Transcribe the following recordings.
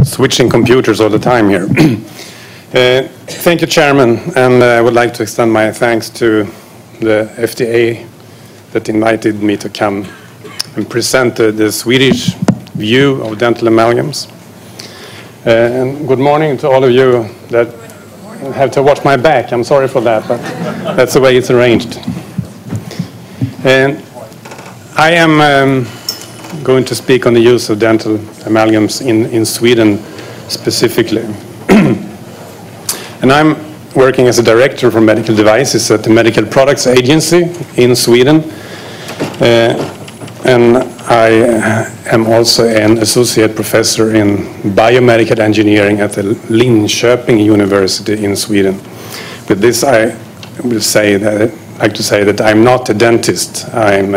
Switching computers all the time here. Thank you, Chairman, and I would like to extend my thanks to the FDA that invited me to come and present the Swedish view of dental amalgams. And good morning to all of you that have to watch my back. I'm sorry for that, but that's the way it's arranged. And I am going to speak on the use of dental amalgams in Sweden specifically. And I'm working as a director for medical devices at the Medical Products Agency in Sweden. And I am also an associate professor in biomedical engineering at the Linköping University in Sweden. With this, I will like to say that I'm not a dentist. I'm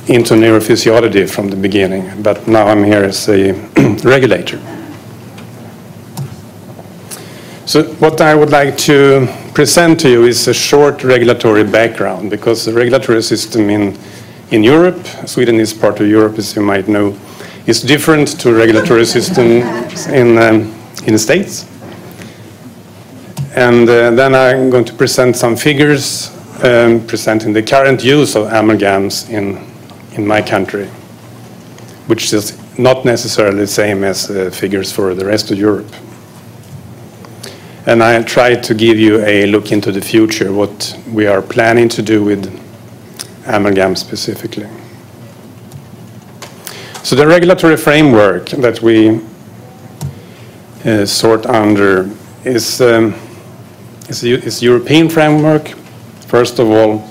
into neurophysiology from the beginning, but now I'm here as a regulator. So what I would like to present to you is a short regulatory background, because the regulatory system in Europe, Sweden is part of Europe, as you might know, is different to regulatory system in the States. And then I'm going to present some figures presenting the current use of amalgams in my country, which is not necessarily the same as figures for the rest of Europe. And I try to give you a look into the future, what we are planning to do with amalgam specifically. So the regulatory framework that we sort under is European framework, first of all,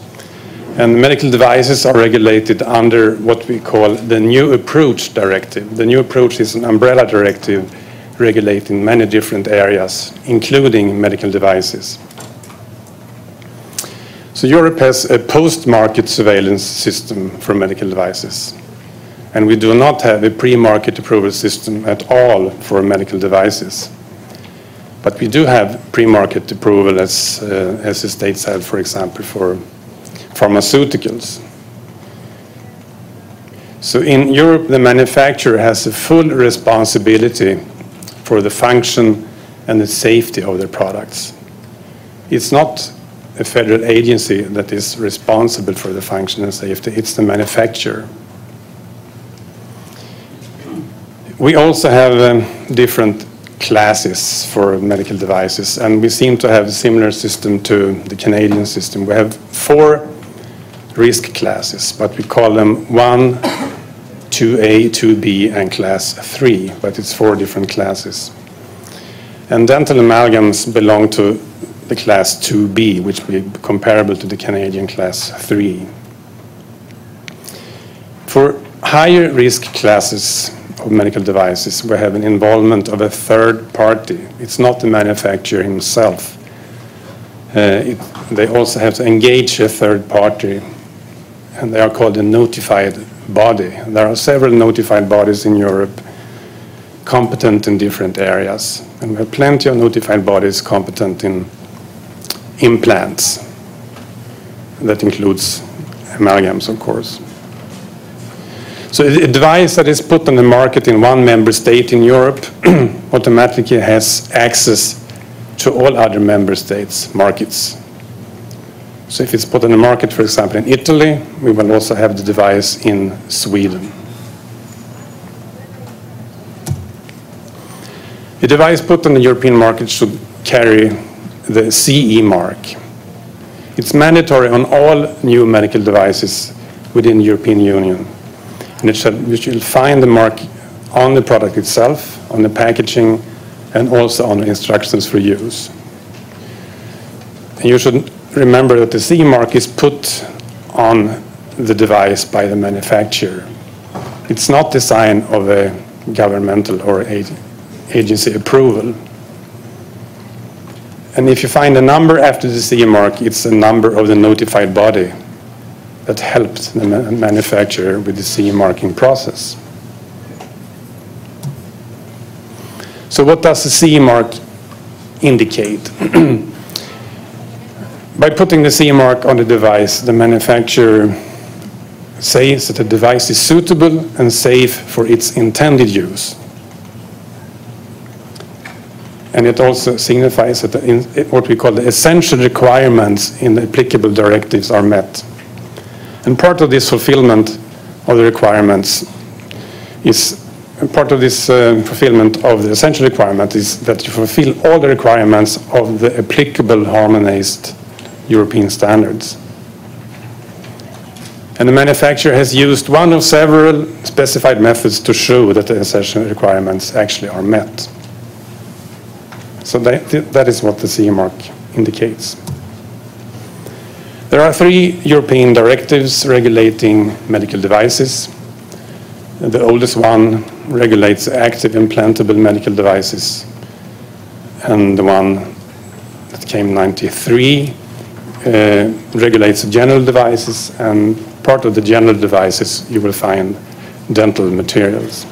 and medical devices are regulated under what we call the New Approach Directive. The New Approach is an umbrella directive regulating many different areas, including medical devices. So Europe has a post-market surveillance system for medical devices, and we do not have a pre-market approval system at all for medical devices. But we do have pre-market approval as the states have, for example, for pharmaceuticals. So in Europe, the manufacturer has a full responsibility for the function and the safety of their products. It's not a federal agency that is responsible for the function and safety, it's the manufacturer. We also have different classes for medical devices, and we seem to have a similar system to the Canadian system. We have 4 risk classes, but we call them 1, 2A, 2B, and class 3, but it's 4 different classes. And dental amalgams belong to the class 2B, which will be comparable to the Canadian class 3. For higher risk classes of medical devices, we have an involvement of a third party. It's not the manufacturer himself. They also have to engage a third party, and they are called a notified body. There are several notified bodies in Europe competent in different areas, and we have plenty of notified bodies competent in implants. That includes amalgams, of course. So a device that is put on the market in one member state in Europe automatically has access to all other member states' markets. So if it's put on the market, for example, in Italy, we will also have the device in Sweden. A device put on the European market should carry the CE mark. It's mandatory on all new medical devices within the European Union. And you should find the mark on the product itself, on the packaging, and also on the instructions for use. And you should remember that the CE mark is put on the device by the manufacturer. It's not the sign of a governmental or agency approval. And if you find a number after the CE mark, it's a number of the notified body that helped the manufacturer with the CE marking process. So what does the CE mark indicate? By putting the CE mark on the device, the manufacturer says that the device is suitable and safe for its intended use. And it also signifies that what we call the essential requirements in the applicable directives are met. And part of this fulfillment of the requirements is, part of this fulfillment of the essential requirement is that you fulfill all the requirements of the applicable harmonized European standards. And the manufacturer has used one of several specified methods to show that the essential requirements actually are met. So that is what the CE mark indicates. There are 3 European directives regulating medical devices. The oldest one regulates active implantable medical devices, and the one that came in '93 regulates general devices, and part of the general devices you will find dental materials.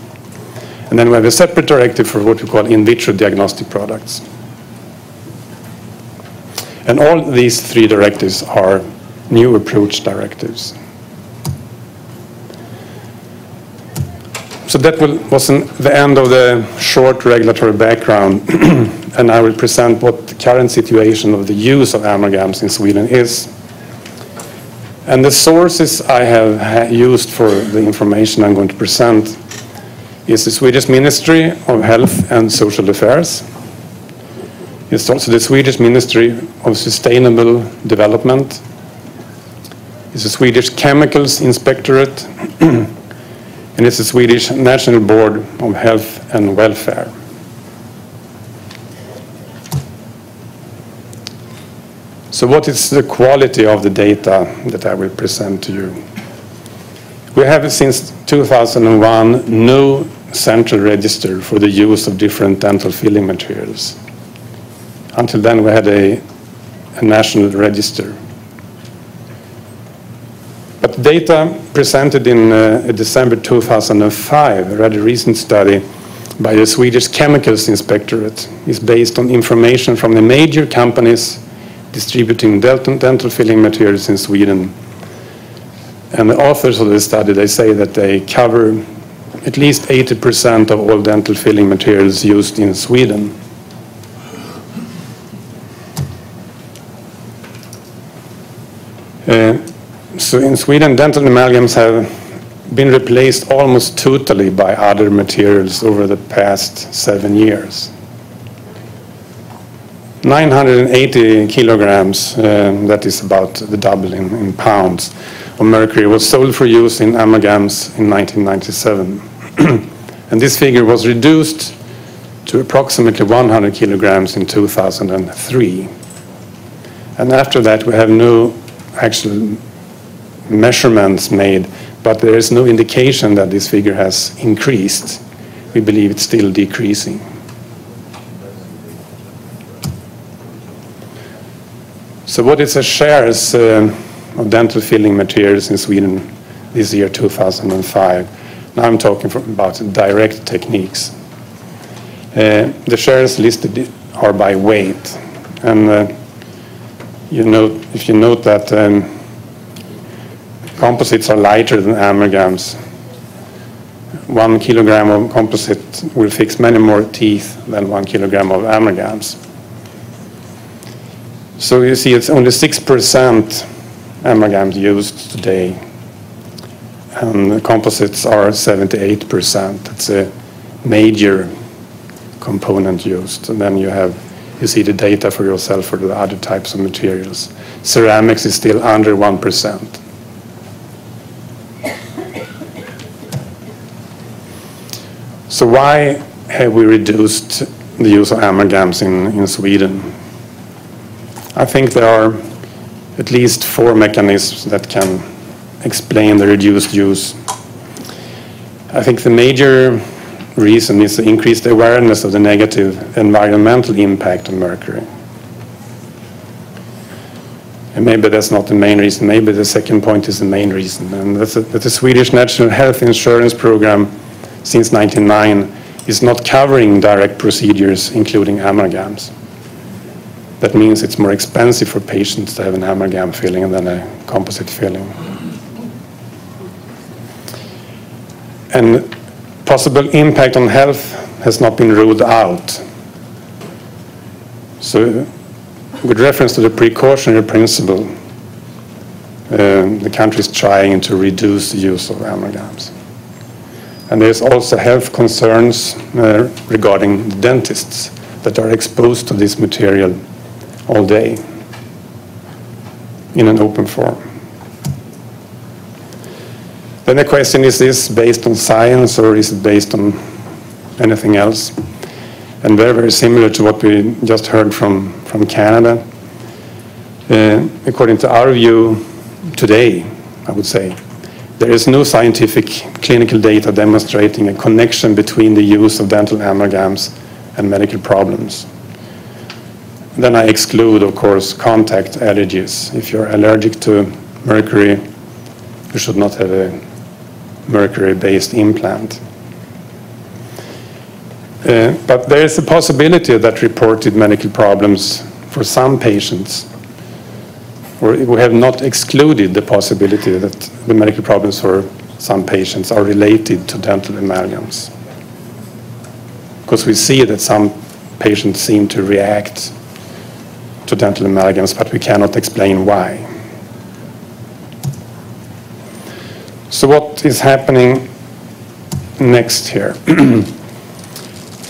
And then we have a separate directive for what we call in vitro diagnostic products. And all these 3 directives are new approach directives. So that was the end of the short regulatory background, and I will present what the current situation of the use of amalgams in Sweden is. And the sources I have used for the information I'm going to present is the Swedish Ministry of Health and Social Affairs. It's also the Swedish Ministry of Sustainable Development. It's the Swedish Chemicals Inspectorate, and it's the Swedish National Board of Health and Welfare. So what is the quality of the data that I will present to you? We have since 2001 no central register for the use of different dental filling materials. Until then we had a national register. But data presented in December 2005, I read a recent study by the Swedish Chemicals Inspectorate, is based on information from the major companies distributing dental filling materials in Sweden. And the authors of this study, they say that they cover at least 80% of all dental filling materials used in Sweden. So in Sweden, dental amalgams have been replaced almost totally by other materials over the past 7 years. 980 kilograms, that is about the double in pounds, of mercury was sold for use in amalgams in 1997. And this figure was reduced to approximately 100 kilograms in 2003. And after that, we have no actual measurements made, but there is no indication that this figure has increased. We believe it's still decreasing. So what is the shares of dental filling materials in Sweden this year, 2005? Now I'm talking about direct techniques. The shares listed are by weight. And if you note that composites are lighter than amalgams. 1 kilogram of composite will fix many more teeth than 1 kilogram of amalgams. So you see it's only 6% amalgams used today, and the composites are 78%. That's a major component used. And then you see the data for yourself for the other types of materials. Ceramics is still under 1%. So why have we reduced the use of amalgams in Sweden? I think there are at least 4 mechanisms that can explain the reduced use. I think the major reason is the increased awareness of the negative environmental impact of mercury. And maybe that's not the main reason. Maybe the second point is the main reason. And that's that the Swedish National Health Insurance Program since 1999 is not covering direct procedures, including amalgams. That means it's more expensive for patients to have an amalgam filling than a composite filling. And possible impact on health has not been ruled out. So with reference to the precautionary principle, the country is trying to reduce the use of amalgams. And there's also health concerns regarding dentists that are exposed to this material all day in an open form. Then the question is this based on science or is it based on anything else? And very, very similar to what we just heard from Canada. According to our view today, I would say, there is no scientific clinical data demonstrating a connection between the use of dental amalgams and medical problems. Then I exclude, of course, contact allergies. If you're allergic to mercury, you should not have a mercury-based implant. But there is a possibility that reported medical problems for some patients, or we have not excluded the possibility that the medical problems for some patients are related to dental amalgams. Because we see that some patients seem to react to dental amalgams, but we cannot explain why. So what is happening next here?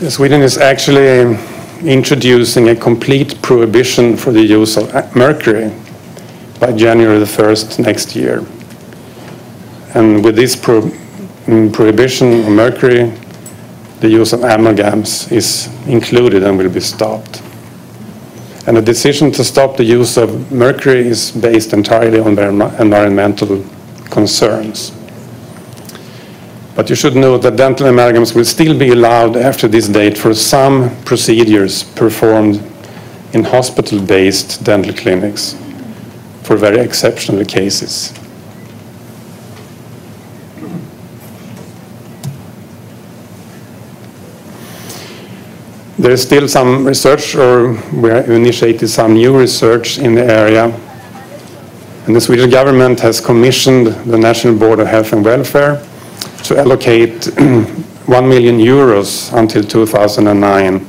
Sweden is actually introducing a complete prohibition for the use of mercury by January the 1st next year. And with this prohibition of mercury, the use of amalgams is included and will be stopped. And the decision to stop the use of mercury is based entirely on their environmental concerns. But you should note that dental amalgams will still be allowed after this date for some procedures performed in hospital-based dental clinics for very exceptional cases. There is still some research, or we have initiated some new research in the area. And the Swedish government has commissioned the National Board of Health and Welfare to allocate 1 million euros until 2009.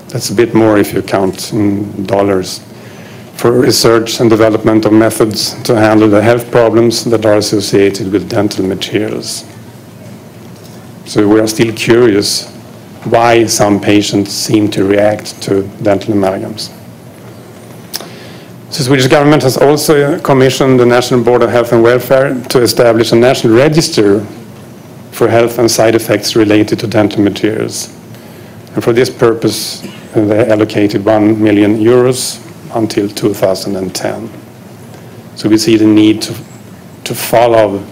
That's a bit more if you count in dollars, for research and development of methods to handle the health problems that are associated with dental materials. So we are still curious why some patients seem to react to dental amalgams. The Swedish government has also commissioned the National Board of Health and Welfare to establish a national register for health and side effects related to dental materials. And for this purpose, they allocated 1 million euros until 2010. So we see the need to follow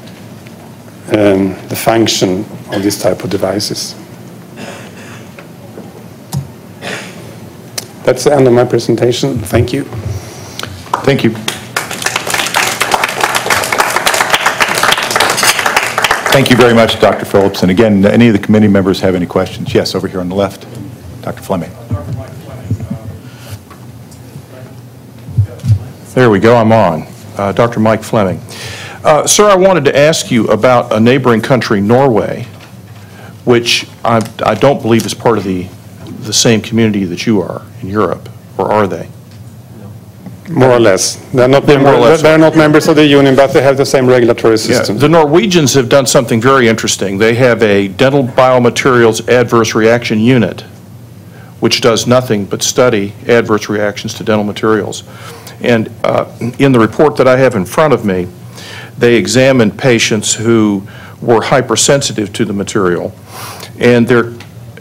the function of this type of devices. That's the end of my presentation. Thank you. Thank you. Thank you very much, Dr. Phillips. And again, any of the committee members have any questions? Yes, over here on the left, Dr. Fleming. There we go, I'm on. Dr. Mike Fleming. Sir, I wanted to ask you about a neighboring country, Norway, which I don't believe is part of the same community that you are in Europe, or are they? More or less. They're not members of the union, but they have the same regulatory system. Yeah. The Norwegians have done something very interesting. They have a dental biomaterials adverse reaction unit, which does nothing but study adverse reactions to dental materials. And in the report that I have in front of me, they examined patients who were hypersensitive to the material. And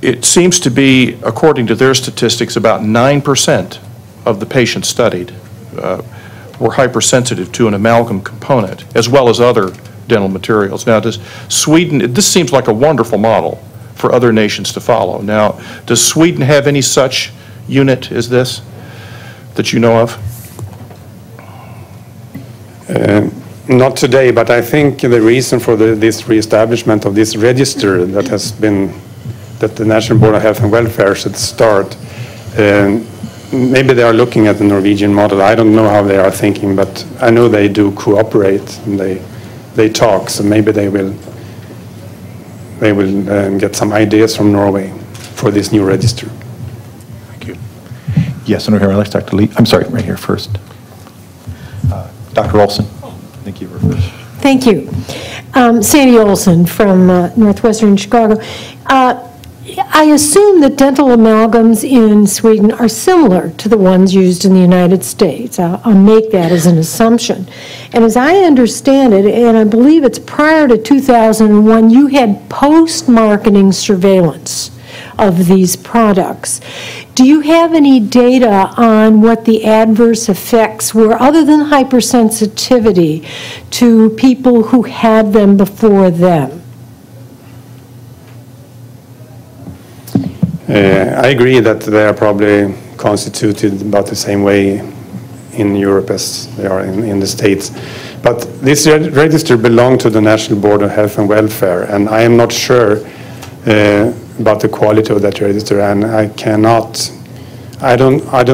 it seems to be, according to their statistics, about 9% of the patients studied were hypersensitive to an amalgam component, as well as other dental materials. Now, does Sweden, this seems like a wonderful model for other nations to follow. Now, does Sweden have any such unit as this that you know of? Not today, but I think the reason for this reestablishment of this register that the National Board of Health and Welfare should start, maybe they are looking at the Norwegian model. I don't know how they are thinking, but I know they do cooperate and they talk. So maybe they will get some ideas from Norway for this new register. Thank you. Yes, and over here, Alex, Dr. Lee. I'm sorry, right here first. Dr. Olson, I think you were first. Thank you. Sandy Olson from Northwestern Chicago. I assume that dental amalgams in Sweden are similar to the ones used in the United States. I'll make that as an assumption. And as I understand it, and I believe it's prior to 2001, you had post-marketing surveillance of these products. Do you have any data on what the adverse effects were, other than hypersensitivity, to people who had them before them? I agree that they are probably constituted about the same way in Europe as they are in the States. But this register belonged to the National Board of Health and Welfare, and I am not sure about the quality of that register, and I do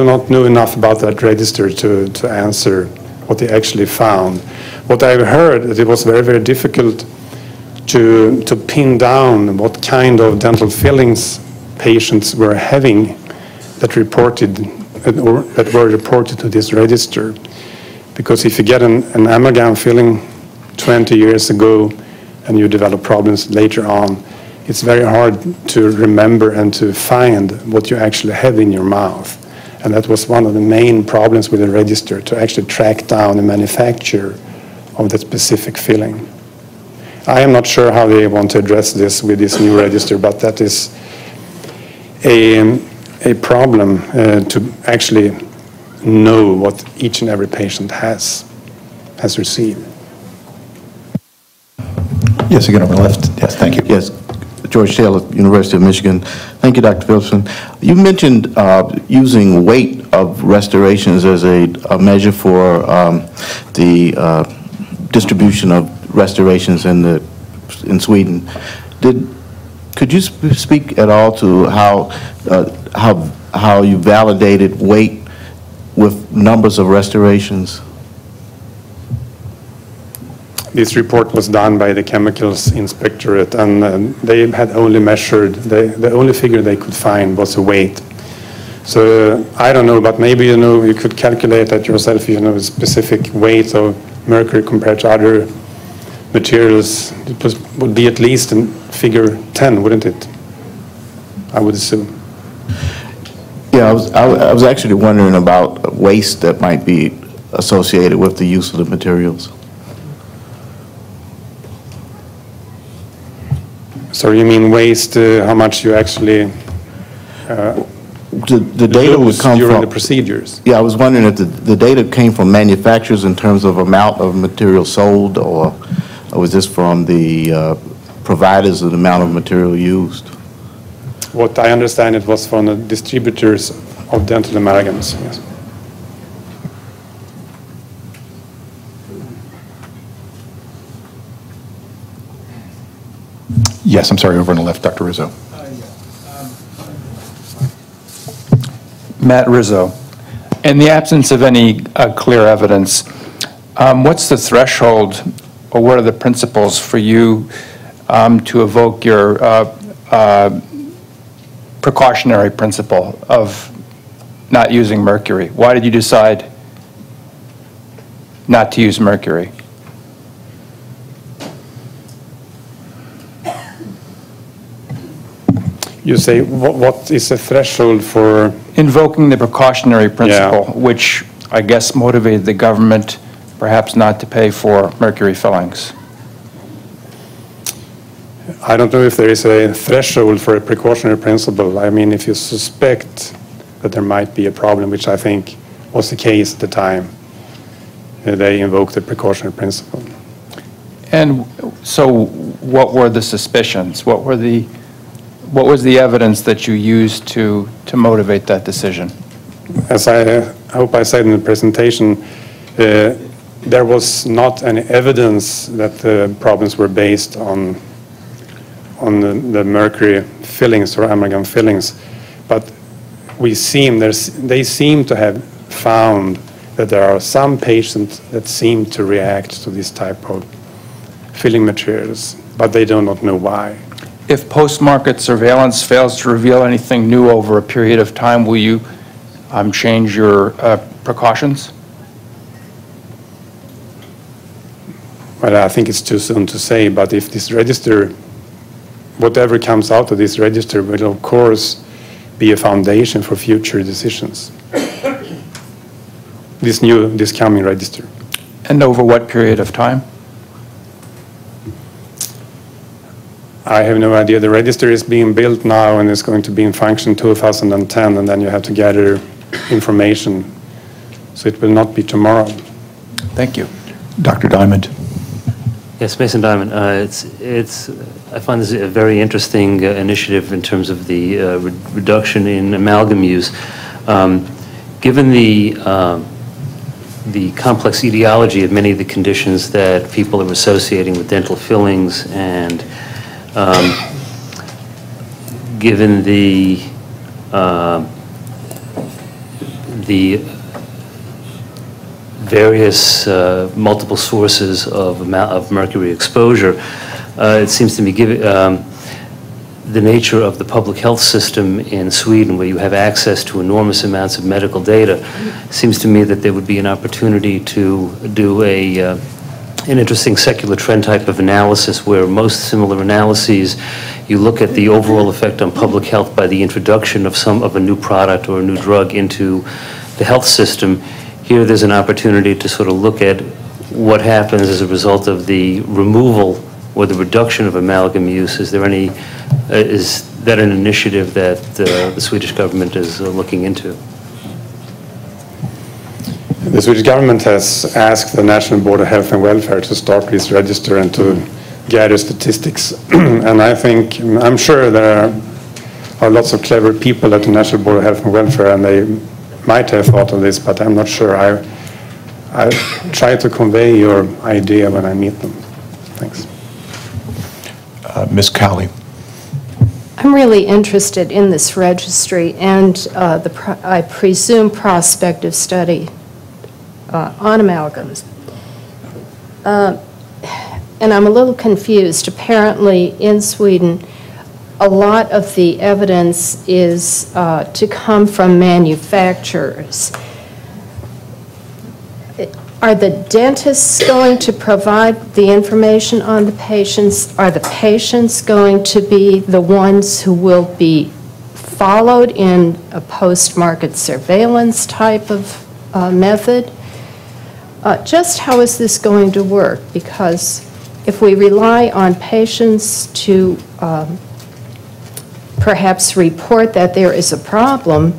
not know enough about that register to answer what they actually found. What I've heard is it was very, very difficult to pin down what kind of dental fillings patients were having that were reported to this register. Because if you get an amalgam filling 20 years ago and you develop problems later on, it's very hard to remember and to find what you actually have in your mouth. And that was one of the main problems with the register, to actually track down the manufacturer of that specific filling. I am not sure how they want to address this with this new register, but that is a problem to actually know what each and every patient has received. Yes, again over the left. Yes, thank you. Yes, George Taylor, University of Michigan. Thank you, Dr. Phillipson. You mentioned using weight of restorations as a measure for the distribution of restorations in Sweden. Could you speak at all to how you validated weight with numbers of restorations? This report was done by the Chemicals Inspectorate, and they had only measured, the only figure they could find was a weight. So I don't know, but maybe you could calculate that yourself, a specific weight of mercury compared to other materials. It would be at least in figure 10, wouldn't it? I would assume. Yeah, I was actually wondering about waste that might be associated with the use of the materials. So you mean waste, how much you actually the data would come during from the procedures? Yeah, I was wondering if the data came from manufacturers in terms of amount of material sold, or was this from the providers of the amount of material used? What I understand, it was from the distributors of dental amalgams, yes. Yes, I'm sorry, over on the left, Dr. Rizzo. Matt Rizzo. In the absence of any clear evidence, what's the threshold, or what are the principles for you to evoke your precautionary principle of not using mercury? Why did you decide not to use mercury? You say, what is the threshold for? Invoking the precautionary principle, which I guess motivated the government perhaps not to pay for mercury fillings. I don't know if there is a threshold for a precautionary principle. I mean, if you suspect that there might be a problem, which I think was the case at the time, they invoked the precautionary principle. And so what were the suspicions? What was the evidence that you used to motivate that decision? As I hope I said in the presentation, there was not any evidence that the problems were based on the mercury fillings or amalgam fillings, but they seem to have found that there are some patients that seem to react to this type of filling materials, but they do not know why. If post-market surveillance fails to reveal anything new over a period of time, will you change your precautions? Well, I think it's too soon to say, but if this register, whatever comes out of this register will of course be a foundation for future decisions. This coming register. And over what period of time? I have no idea. The register is being built now and it's going to be in function 2010, and then you have to gather information. So it will not be tomorrow. Thank you. Dr. Diamond. Yes, Mason Diamond. I find this a very interesting initiative in terms of the reduction in amalgam use. Given the complex etiology of many of the conditions that people are associating with dental fillings, and given the various multiple sources of mercury exposure, it seems to me, given the nature of the public health system in Sweden, where you have access to enormous amounts of medical data, seems to me that there would be an opportunity to do an interesting secular trend type of analysis, where most similar analyses, you look at the overall effect on public health by the introduction of a new product or a new drug into the health system. Here there's an opportunity to sort of look at what happens as a result of the removal or the reduction of amalgam use. Is that an initiative that the Swedish government is looking into? The Swedish government has asked the National Board of Health and Welfare to start this register and to gather statistics. And I'm sure there are lots of clever people at the National Board of Health and Welfare, and they might have thought of this, but I'm not sure. I try to convey your idea when I meet them. Thanks. Ms. Cowley. I'm really interested in this registry and I presume prospective study on amalgams. And I'm a little confused. Apparently in Sweden, a lot of the evidence is to come from manufacturers. Are the dentists going to provide the information on the patients? Are the patients going to be the ones who will be followed in a post-market surveillance type of method? Just how is this going to work? Because if we rely on patients to perhaps report that there is a problem,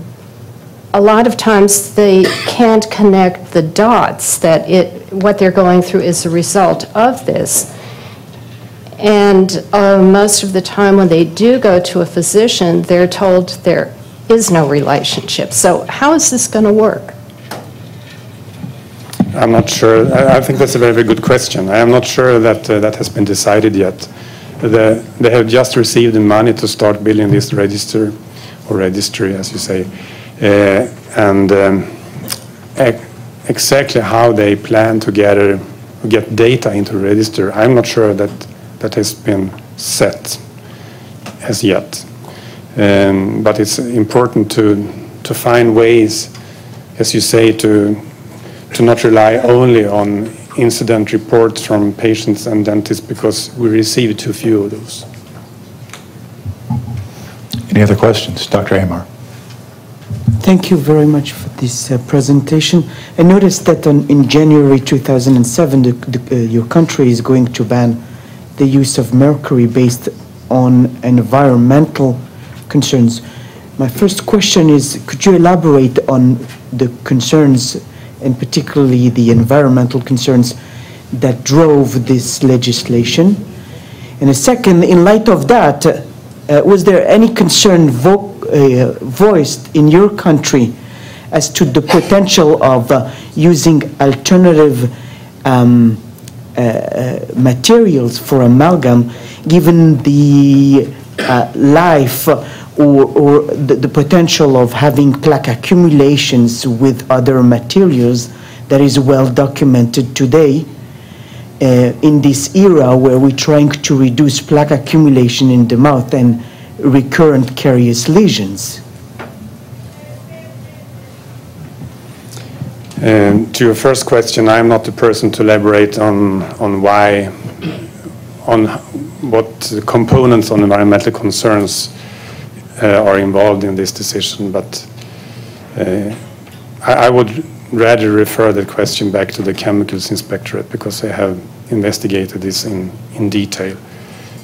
a lot of times they can't connect the dots that what they're going through is a result of this. And most of the time when they do go to a physician, they're told there is no relationship. So how is this going to work? I'm not sure. I think that's a very, very good question. I am not sure that that has been decided yet. They have just received the money to start building this register, or registry, as you say. Exactly how they plan to get data into the register, I'm not sure that has been set as yet. But it's important to find ways, as you say, to not rely only on incident reports from patients and dentists, because we receive too few of those. Any other questions? Dr. Amar. Thank you very much for this presentation. I noticed that in January 2007, your country is going to ban the use of mercury based on environmental concerns. My first question is, could you elaborate on the concerns, and particularly the environmental concerns that drove this legislation? And a second, in light of that, was there any concern voiced in your country as to the potential of using alternative materials for amalgam, given the life or the potential of having plaque accumulations with other materials that is well documented today in this era where we're trying to reduce plaque accumulation in the mouth and recurrent carious lesions? To your first question, I'm not the person to elaborate on what components on environmental concerns are involved in this decision, but I would rather refer the question back to the Chemicals Inspectorate because they have investigated this in detail.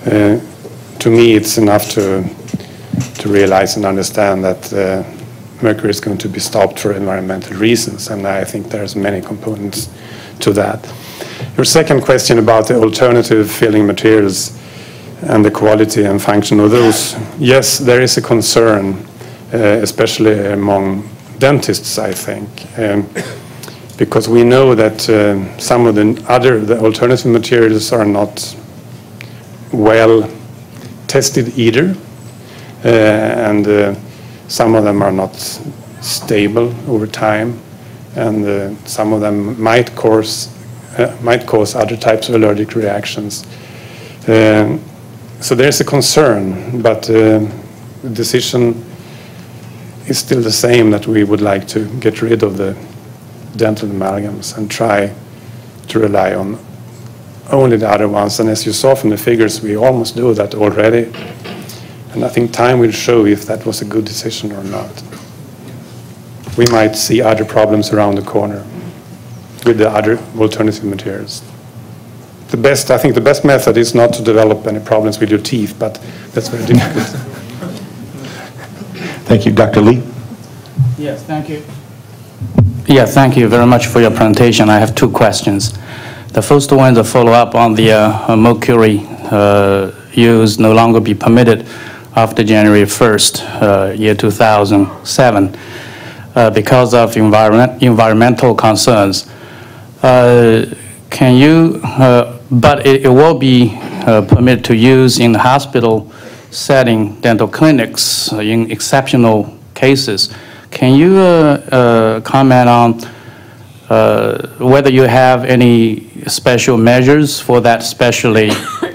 To me, it's enough to realize and understand that mercury is going to be stopped for environmental reasons, and I think there's many components to that. Your second question about the alternative filling materials and the quality and function of those, yes, there is a concern, especially among dentists, I think, because we know that some of the alternative materials are not well tested either, and some of them are not stable over time, and some of them might cause other types of allergic reactions. So there's a concern, but the decision is still the same, that we would like to get rid of the dental amalgams and try to rely on only the other ones. And as you saw from the figures, we almost do that already. And I think time will show if that was a good decision or not. We might see other problems around the corner with the other alternative materials. I think the best method is not to develop any problems with your teeth, but that's very difficult. Thank you. Dr. Lee? Yes, thank you. Yeah, thank you very much for your presentation. I have two questions. The first one is a follow-up on the mercury use no longer be permitted after January 1st, year 2007, because of environmental concerns. Can you, but it will be permitted to use in the hospital setting, dental clinics in exceptional cases. Can you comment on whether you have any special measures for that specially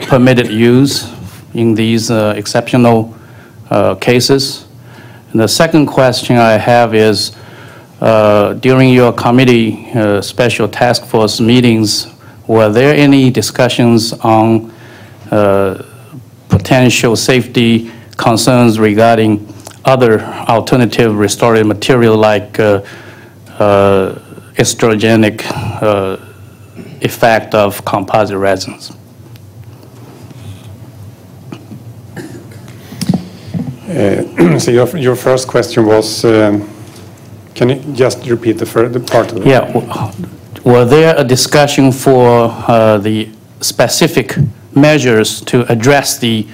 permitted use in these exceptional cases? And the second question I have is, during your committee special task force meetings, were there any discussions on potential safety concerns regarding other alternative restorative material like estrogenic effect of composite resins? So your first question was, can you just repeat the part of it? Yeah. Were there a discussion for the specific measures to address the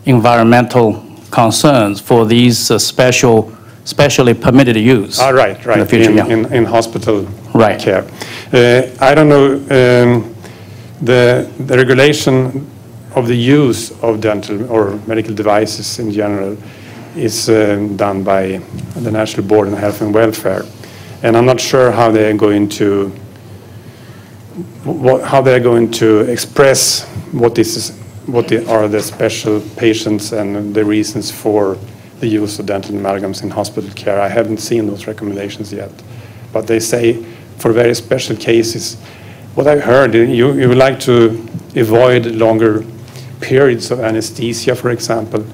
environmental concerns for these specially permitted use? Right. In the future, in hospital right. care. I don't know, the regulation of the use of dental or medical devices in general is done by the National Board on Health and Welfare, and I'm not sure how they're going to express what are the special patients and the reasons for the use of dental amalgams in hospital care. I haven't seen those recommendations yet, but they say for very special cases. What I heard, you would like to avoid longer periods of anesthesia, for example,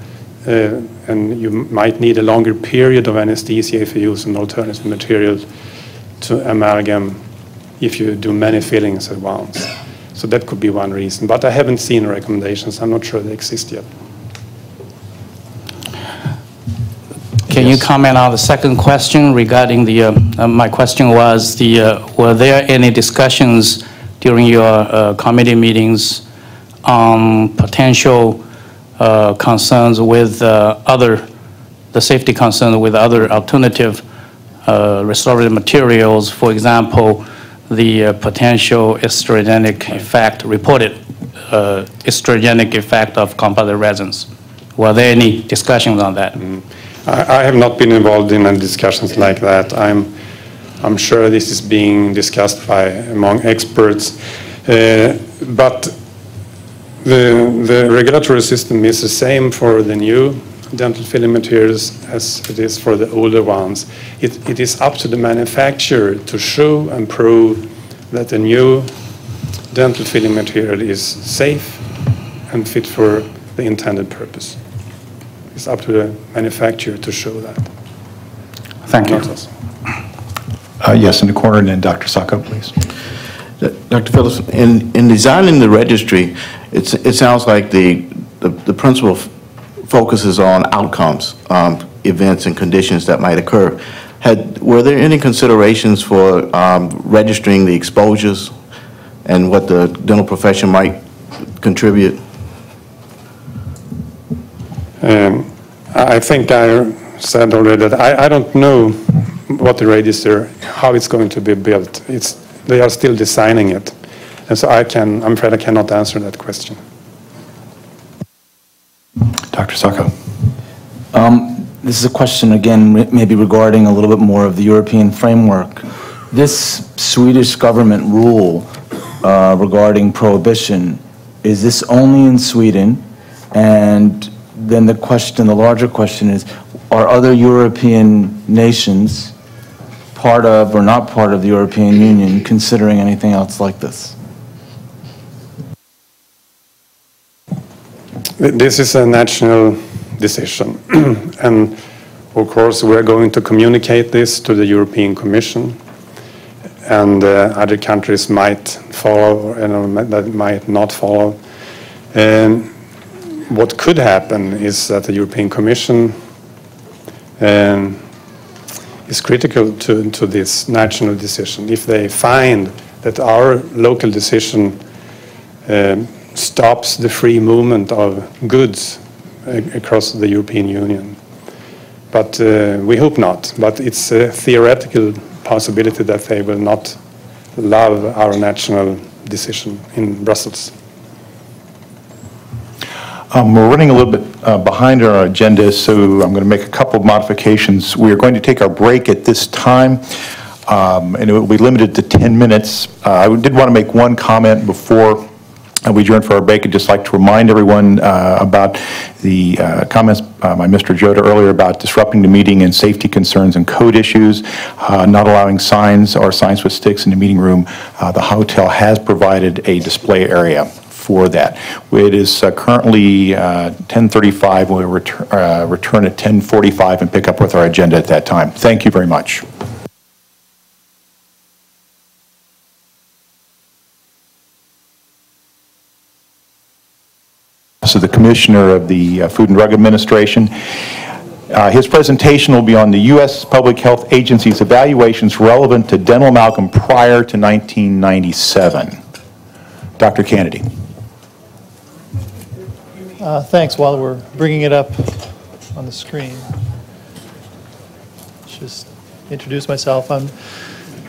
and you might need a longer period of anesthesia if you use an alternative material to amalgam if you do many fillings at once. So that could be one reason, but I haven't seen recommendations. I'm not sure they exist yet. Can you comment on the second question regarding the, my question was, were there any discussions during your committee meetings on potential concerns with the safety concerns with other alternative restorative materials, for example, the potential estrogenic effect, reported estrogenic effect of composite resins? Were there any discussions on that? I have not been involved in any discussions like that. I'm sure this is being discussed among experts, but the regulatory system is the same for the new dental filling materials as it is for the older ones. It is up to the manufacturer to show and prove that the new dental filling material is safe and fit for the intended purpose. It's up to the manufacturer to show that. Thank you. Not us. Yes, in the corner, and then Dr. Sacco, please. Dr. Phillips, in designing the registry, it sounds like the principal focuses on outcomes, events and conditions that might occur. Were there any considerations for registering the exposures and what the dental profession might contribute? I think I said already that I don't know what the register, how it's going to be built. They are still designing it. And so I'm afraid I cannot answer that question. Dr. Sacco. This is a question, again, maybe regarding a little bit more of the European framework. This Swedish government rule regarding prohibition, is this only in Sweden? And then the larger question is, are other European nations part of or not part of the European Union considering anything else like this? This is a national decision. And of course, we're going to communicate this to the European Commission. And other countries might follow, or that might not follow. And what could happen is that the European Commission is critical to this national decision. If they find that our local decision stops the free movement of goods across the European Union. But we hope not. But it's a theoretical possibility that they will not love our national decision in Brussels. We're running a little bit behind our agenda, so I'm going to make a couple of modifications. We are going to take our break at this time, and it will be limited to 10 minutes. I did want to make one comment before we adjourn for our break. I'd just like to remind everyone about the comments by Mr. Jota earlier about disrupting the meeting and safety concerns and code issues, not allowing signs or signs with sticks in the meeting room. The hotel has provided a display area for that. It is currently 10:35. We'll return at 10:45 and pick up with our agenda at that time. Thank you very much. So the Commissioner of the Food and Drug Administration. His presentation will be on the U.S. Public Health Agency's evaluations relevant to dental amalgam prior to 1997. Dr. Kennedy. Thanks. While we're bringing it up on the screen, just introduce myself. I'm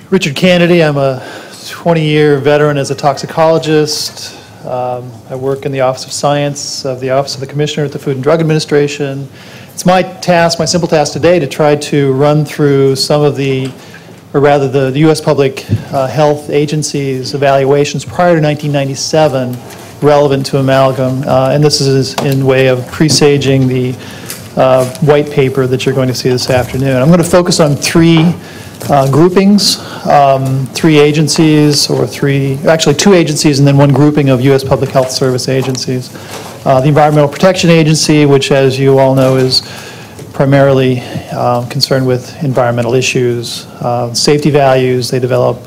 Richard Kennedy. I'm a 20-year veteran as a toxicologist. I work in the Office of Science of the Office of the Commissioner at the Food and Drug Administration. It's my task, my simple task today, to try to run through some of the U.S. Public Health Agency's evaluations prior to 1997 relevant to amalgam. And this is in way of presaging the white paper that you're going to see this afternoon. I'm going to focus on three groupings, three agencies, or actually two agencies and then one grouping of U.S. Public Health Service agencies. The Environmental Protection Agency, which as you all know is primarily concerned with environmental issues, safety values they develop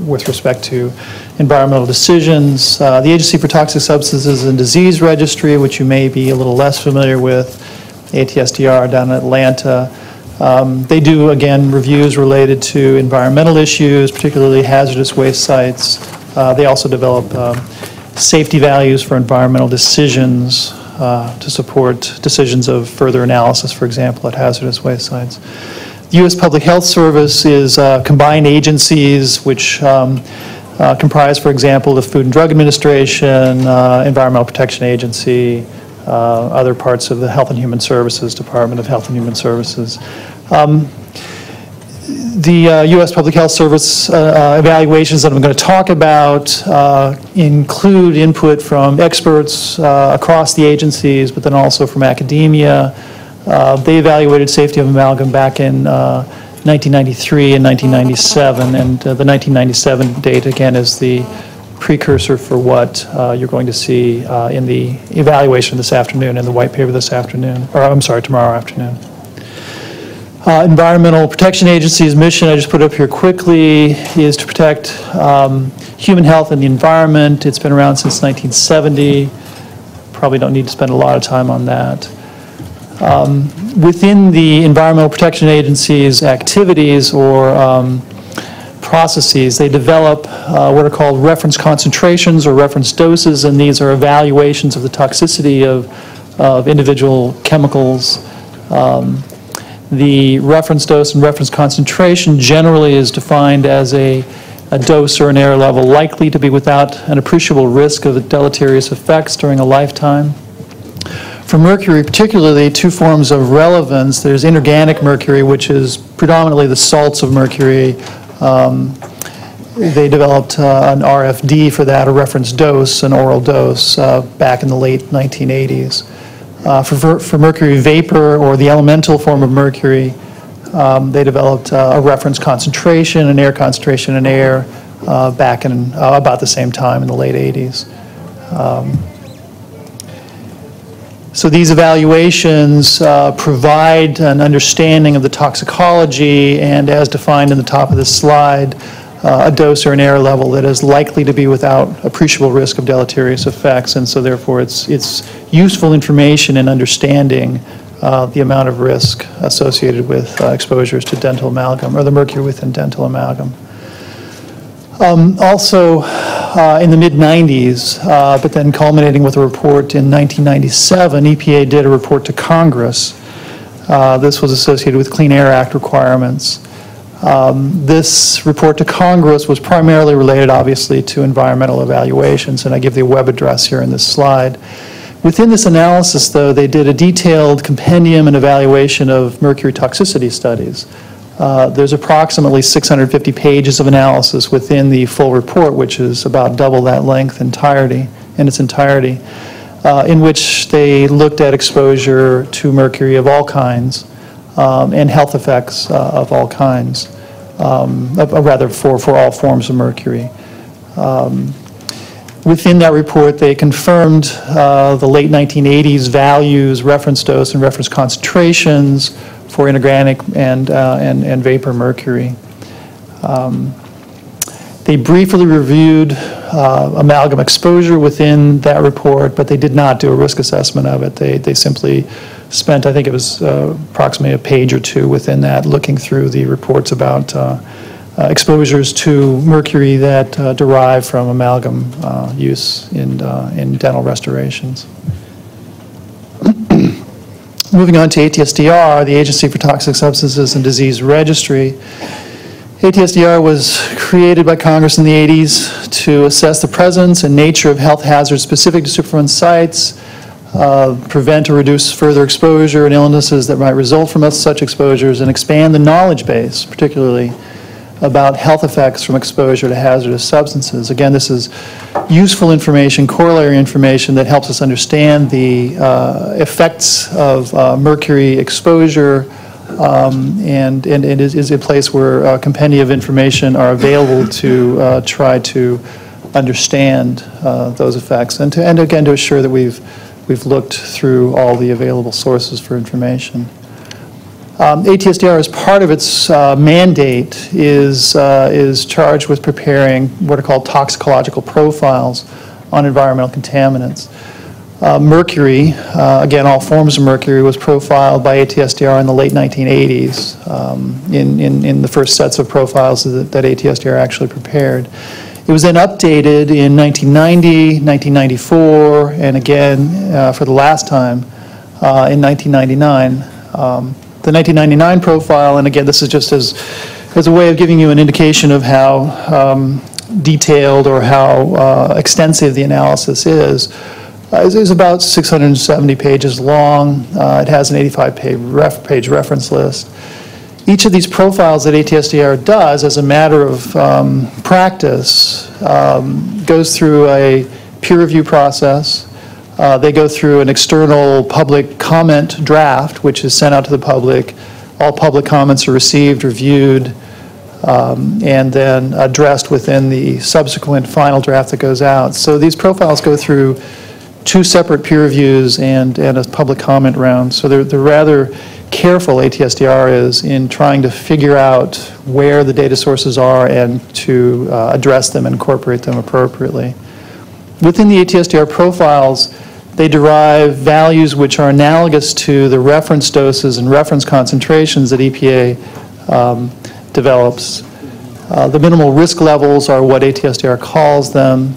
with respect to environmental decisions. The Agency for Toxic Substances and Disease Registry, which you may be a little less familiar with, ATSDR down in Atlanta. They do, again, reviews related to environmental issues, particularly hazardous waste sites. They also develop safety values for environmental decisions to support decisions of further analysis, for example, at hazardous waste sites. The U.S. Public Health Service is combined agencies which comprise, for example, the Food and Drug Administration, Environmental Protection Agency, other parts of the Health and Human Services, Department of Health and Human Services. The U.S. Public Health Service evaluations that I'm going to talk about include input from experts across the agencies, but then also from academia, They evaluated safety of amalgam back in 1993 and 1997, and the 1997 date, again, is the precursor for what you're going to see in the evaluation this afternoon, in the white paper this afternoon, or I'm sorry, tomorrow afternoon. Environmental Protection Agency's mission, I just put up here quickly, is to protect human health and the environment. It's been around since 1970. Probably don't need to spend a lot of time on that. Within the Environmental Protection Agency's activities or processes, they develop what are called reference concentrations or reference doses, and these are evaluations of the toxicity of individual chemicals. The reference dose and reference concentration generally is defined as a dose or an air level likely to be without an appreciable risk of deleterious effects during a lifetime. For mercury particularly, two forms of relevance. There's inorganic mercury, which is predominantly the salts of mercury. They developed an RFD for that, a reference dose, an oral dose, back in the late 1980s. For mercury vapor, or the elemental form of mercury, they developed a reference concentration, an air concentration in air, back in about the same time in the late 80s. So these evaluations provide an understanding of the toxicology, and as defined in the top of this slide, a dose or an air level that is likely to be without appreciable risk of deleterious effects, and so therefore it's useful information in understanding the amount of risk associated with exposures to dental amalgam, or the mercury within dental amalgam. Also, in the mid-90s, but then culminating with a report in 1997, EPA did a report to Congress. This was associated with Clean Air Act requirements. This report to Congress was primarily related, obviously, to environmental evaluations, and I give the web address here in this slide. Within this analysis, though, they did a detailed compendium and evaluation of mercury toxicity studies. There's approximately 650 pages of analysis within the full report, which is about double that length in its entirety, in which they looked at exposure to mercury of all kinds and health effects of all kinds, rather for all forms of mercury. Within that report, they confirmed the late 1980s values, reference dose, and reference concentrations for inorganic and vapor mercury. They briefly reviewed amalgam exposure within that report, but they did not do a risk assessment of it. They simply spent, I think it was approximately a page or two within that, looking through the reports about exposures to mercury that derive from amalgam use in dental restorations. Moving on to ATSDR, the Agency for Toxic Substances and Disease Registry. ATSDR was created by Congress in the 80s to assess the presence and nature of health hazards specific to Superfund sites, prevent or reduce further exposure and illnesses that might result from such exposures, and expand the knowledge base, particularly about health effects from exposure to hazardous substances. Again, this is useful information, corollary information that helps us understand the effects of mercury exposure, and it is a place where compendia of information are available to try to understand those effects, and again to assure that we've looked through all the available sources for information. ATSDR, as part of its mandate, is charged with preparing what are called toxicological profiles on environmental contaminants. Mercury, again, all forms of mercury, was profiled by ATSDR in the late 1980s in the first sets of profiles that ATSDR actually prepared. It was then updated in 1990, 1994, and again for the last time in 1999. The 1999 profile, and again, this is just as a way of giving you an indication of how detailed or how extensive the analysis is about 670 pages long. It has an 85-page reference list. Each of these profiles that ATSDR does as a matter of practice goes through a peer review process. They go through an external public comment draft, which is sent out to the public. All public comments are received, reviewed, and then addressed within the subsequent final draft that goes out. So these profiles go through 2 separate peer reviews and a public comment round. So they're rather careful, ATSDR is, in trying to figure out where the data sources are and to address them and incorporate them appropriately. Within the ATSDR profiles, they derive values which are analogous to the reference doses and reference concentrations that EPA develops. The minimal risk levels are what ATSDR calls them.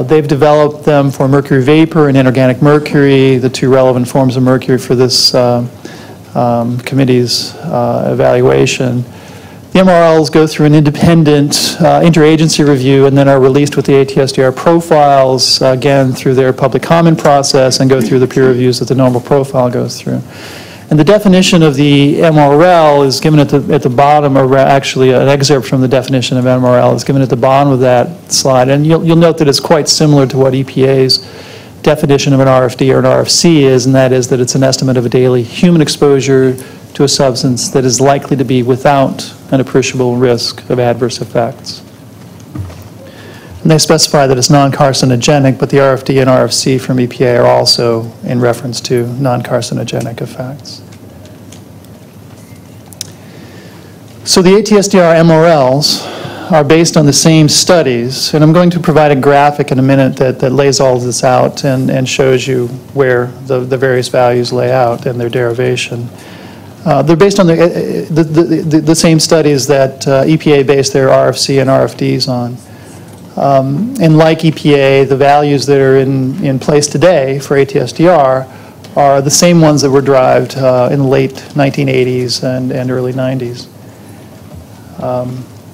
They've developed them for mercury vapor and inorganic mercury, the 2 relevant forms of mercury for this committee's evaluation. The MRLs go through an independent interagency review and then are released with the ATSDR profiles, again, through their public comment process and go through the peer reviews that the normal profile goes through. And the definition of the MRL is given at the bottom, or actually an excerpt from the definition of MRL is given at the bottom of that slide. And you'll note that it's quite similar to what EPA's definition of an RFD or an RFC is, and that is that it's an estimate of a daily human exposure to a substance that is likely to be without an appreciable risk of adverse effects. And they specify that it's non-carcinogenic, but the RFD and RFC from EPA are also in reference to non-carcinogenic effects. So the ATSDR MRLs are based on the same studies, and I'm going to provide a graphic in a minute that lays all of this out and shows you where the various values lay out and their derivation. They're based on the same studies that EPA based their RFC and RFDs on. And like EPA, the values that are in place today for ATSDR are the same ones that were derived in the late 1980s and early 90s.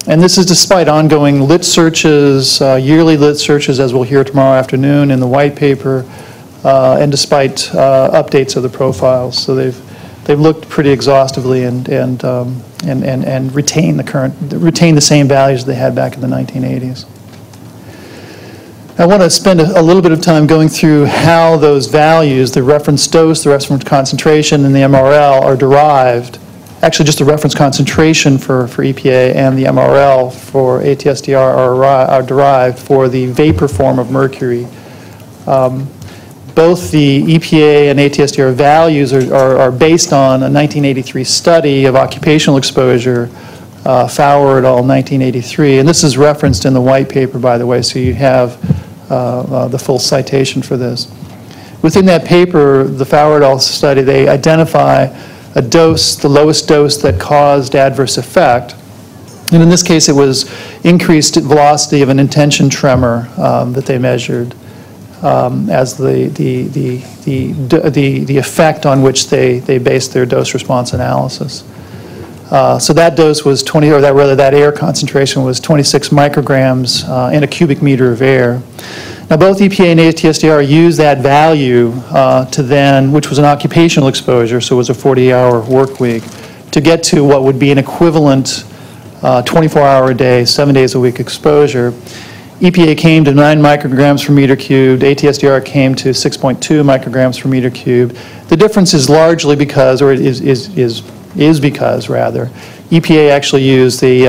And this is despite ongoing lit searches, yearly lit searches, as we'll hear tomorrow afternoon in the white paper, and despite updates of the profiles. So they've looked pretty exhaustively and retain the same values they had back in the 1980s. I want to spend a little bit of time going through how those values, the reference dose, the reference concentration, and the MRL are derived. Actually, just the reference concentration for EPA and the MRL for ATSDR are derived for the vapor form of mercury. Both the EPA and ATSDR values are based on a 1983 study of occupational exposure, Fowler et al. 1983. And this is referenced in the white paper, by the way, so you have the full citation for this. Within that paper, the Fowler et al. Study, they identify a dose, the lowest dose that caused adverse effect. And in this case, it was increased velocity of an intention tremor that they measured as the effect on which they based their dose response analysis. So that dose was 20, or that rather that air concentration was 26 micrograms in a cubic meter of air. Now both EPA and ATSDR use that value to then, which was an occupational exposure, so it was a 40-hour work week, to get to what would be an equivalent 24-hour a day, 7 days a week exposure. EPA came to 9 micrograms per meter cubed, ATSDR came to 6.2 micrograms per meter cubed. The difference is largely because, or is because rather, EPA actually used the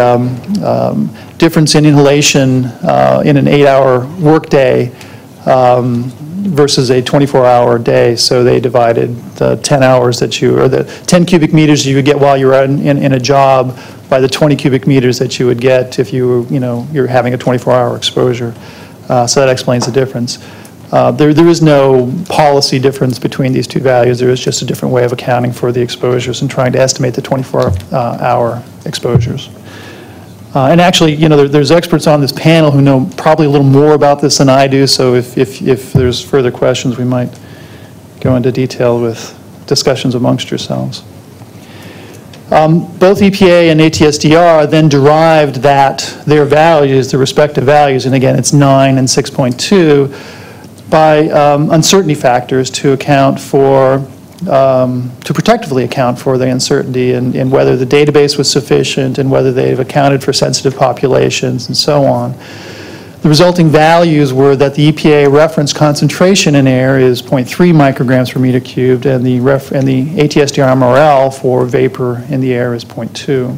difference in inhalation in an 8-hour workday versus a 24-hour day. So they divided the 10 hours that you, or the 10 cubic meters you would get while you're in a job by the 20 cubic meters that you would get if you were, you're having a 24-hour exposure. So that explains the difference. There is no policy difference between these two values. There is just a different way of accounting for the exposures and trying to estimate the 24-hour exposures. And actually, there's experts on this panel who know probably a little more about this than I do, so if there's further questions, we might go into detail with discussions amongst yourselves. Both EPA and ATSDR then derived their values, their respective values, and again, it's 9 and 6.2, by uncertainty factors to account for, to protectively account for the uncertainty in whether the database was sufficient and whether they've accounted for sensitive populations and so on. The resulting values were that the EPA reference concentration in air is 0.3 micrograms per meter cubed, and the ATSDR MRL for vapor in the air is 0.2.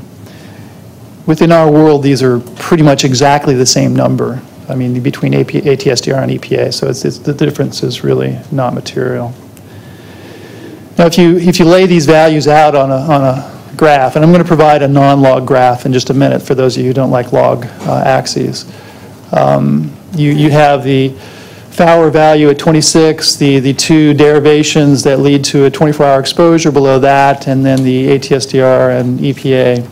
Within our world, these are pretty much exactly the same number. I mean, between ATSDR and EPA, so the difference is really not material. Now, if you lay these values out on a graph, and I'm going to provide a non-log graph in just a minute for those of you who don't like log axes. You have the Fowler value at 26, the two derivations that lead to a 24-hour exposure below that, and then the ATSDR and EPA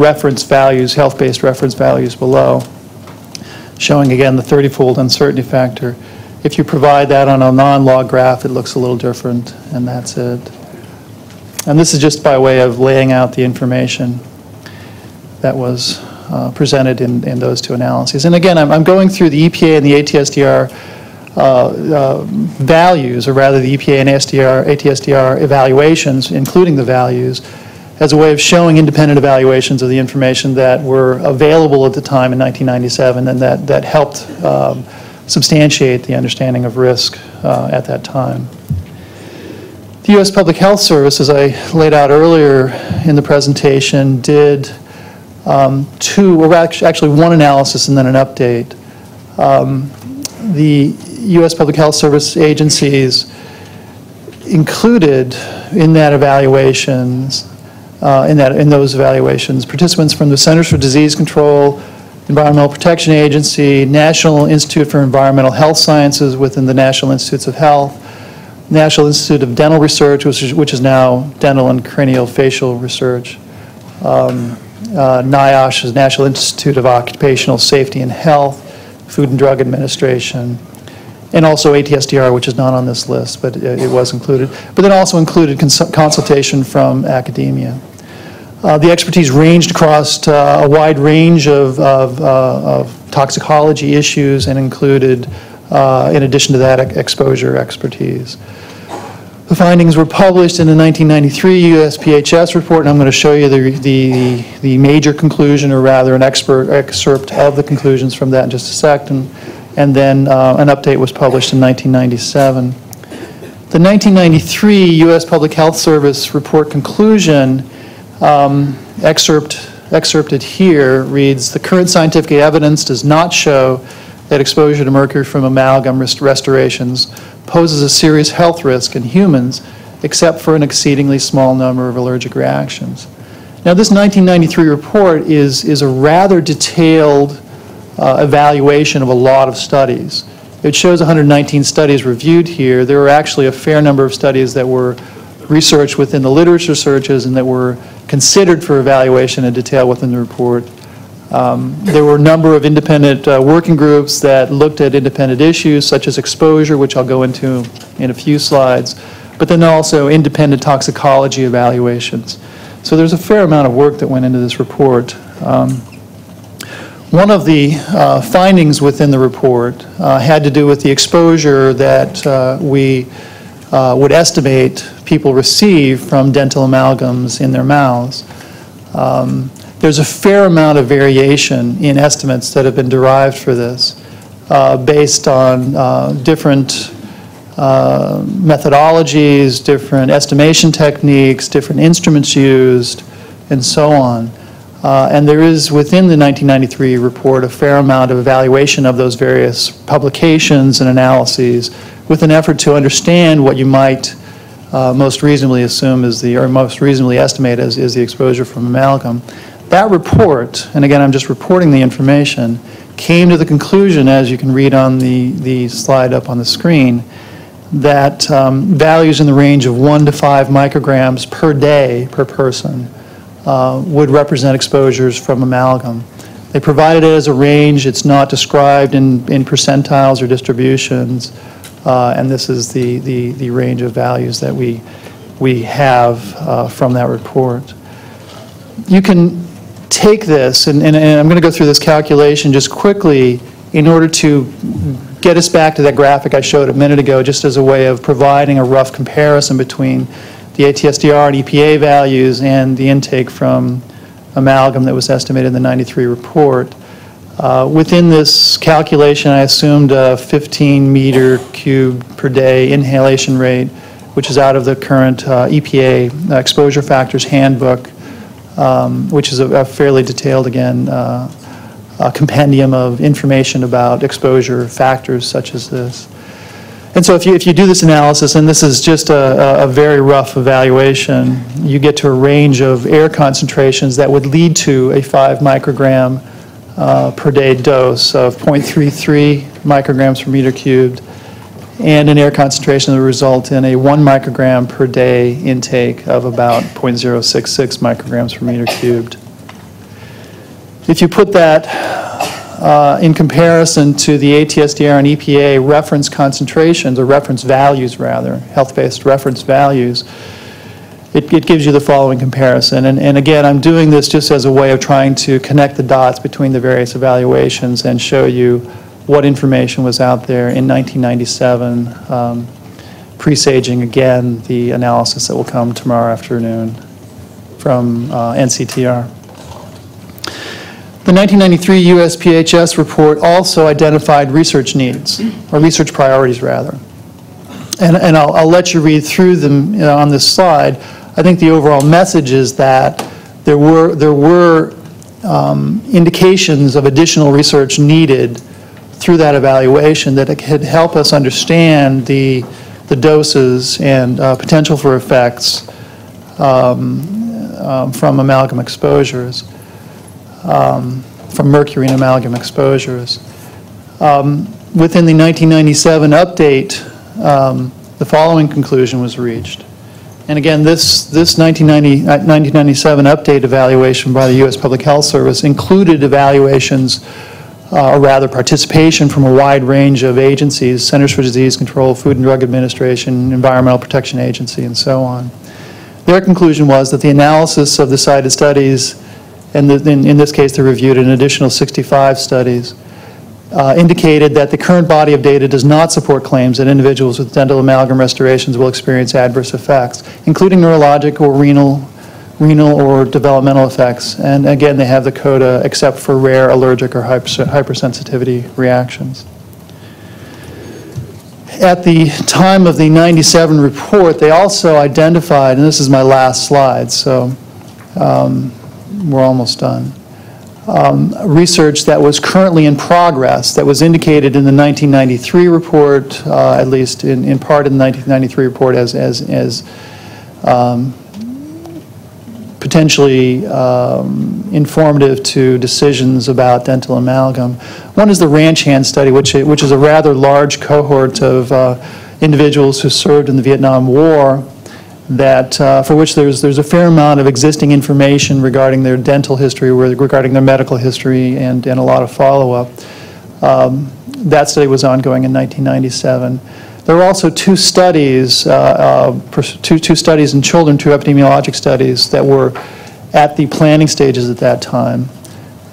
reference values, health-based reference values below, showing again the 30-fold uncertainty factor. If you provide that on a non-log graph, it looks a little different, and that's it. And this is just by way of laying out the information that was presented in those two analyses. And again, I'm going through the EPA and the ATSDR values, or rather the EPA and ATSDR evaluations, including the values, as a way of showing independent evaluations of the information that were available at the time in 1997 and that helped substantiate the understanding of risk at that time. The U.S. Public Health Service, as I laid out earlier in the presentation, did actually one analysis and then an update. The U.S. Public Health Service agencies included in those evaluations participants from the Centers for Disease Control, Environmental Protection Agency, National Institute for Environmental Health Sciences within the National Institutes of Health, National Institute of Dental Research, which is now Dental and Craniofacial Research, NIOSH is National Institute of Occupational Safety and Health, Food and Drug Administration, and also ATSDR, which is not on this list, but it was included. But then also included consultation from academia. The expertise ranged across a wide range of toxicology issues and included, in addition to that, exposure expertise. The findings were published in the 1993 USPHS report, and I'm going to show you the major conclusion, or rather an excerpt of the conclusions from that in just a second. And then an update was published in 1997. The 1993 U.S. Public Health Service report conclusion, excerpted here, reads, "The current scientific evidence does not show that exposure to mercury from amalgam restorations poses a serious health risk in humans, except for an exceedingly small number of allergic reactions." Now, this 1993 report is a rather detailed evaluation of a lot of studies. It shows 119 studies reviewed here. There were actually a fair number of studies that were researched within the literature searches and that were considered for evaluation in detail within the report. There were a number of independent working groups that looked at independent issues such as exposure, which I'll go into in a few slides, but then also independent toxicology evaluations. So there's a fair amount of work that went into this report. One of the findings within the report had to do with the exposure that we would estimate people receive from dental amalgams in their mouths. There's a fair amount of variation in estimates that have been derived for this based on different methodologies, different estimation techniques, different instruments used, and so on. And there is, within the 1993 report, a fair amount of evaluation of those various publications and analyses with an effort to understand what you might most reasonably assume is or most reasonably estimate is the exposure from amalgam. That report, and again I'm just reporting the information, came to the conclusion, as you can read on the slide up on the screen, that values in the range of 1 to 5 micrograms per day per person would represent exposures from amalgam. They provided it as a range. It's not described in percentiles or distributions, and this is the range of values that we have from that report. You can take this, and I'm going to go through this calculation just quickly in order to get us back to that graphic I showed a minute ago, just as a way of providing a rough comparison between the ATSDR and EPA values and the intake from amalgam that was estimated in the 93 report. Within this calculation, I assumed a 15 meter cube per day inhalation rate, which is out of the current EPA exposure factors handbook, which is a fairly detailed, again, compendium of information about exposure factors such as this. And so if you do this analysis, and this is just a very rough evaluation, you get to a range of air concentrations that would lead to a 5 microgram per day dose of 0.33 micrograms per meter cubed, and an air concentration that would result in a 1 microgram per day intake of about 0.066 micrograms per meter cubed. If you put that in comparison to the ATSDR and EPA reference concentrations, or reference values rather, health-based reference values, it gives you the following comparison. And again, I'm doing this just as a way of trying to connect the dots between the various evaluations and show you what information was out there in 1997, presaging again the analysis that will come tomorrow afternoon from NCTR. The 1993 USPHS report also identified research needs, or research priorities rather. And I'll let you read through them on this slide. I think the overall message is that there were indications of additional research needed through that evaluation that it could help us understand the doses and potential for effects from amalgam exposures. From mercury and amalgam exposures. Within the 1997 update, the following conclusion was reached. And again, this 1997 update evaluation by the U.S. Public Health Service included evaluations, or rather participation from a wide range of agencies, Centers for Disease Control, Food and Drug Administration, Environmental Protection Agency, and so on. Their conclusion was that the analysis of the cited studies, and in this case they reviewed an additional 65 studies, indicated that the current body of data does not support claims that individuals with dental amalgam restorations will experience adverse effects, including neurologic or renal or developmental effects. And again, they have the coda except for rare allergic or hypersensitivity reactions. At the time of the 97 report, they also identified, and this is my last slide, so we're almost done, research that was currently in progress that was indicated in the 1993 report, at least in part in the 1993 report as potentially informative to decisions about dental amalgam. One is the ranch hand study, which is a rather large cohort of individuals who served in the Vietnam War, that for which there's a fair amount of existing information regarding their dental history, regarding their medical history, and a lot of follow-up. That study was ongoing in 1997. There were also two studies in children, two epidemiologic studies that were at the planning stages at that time.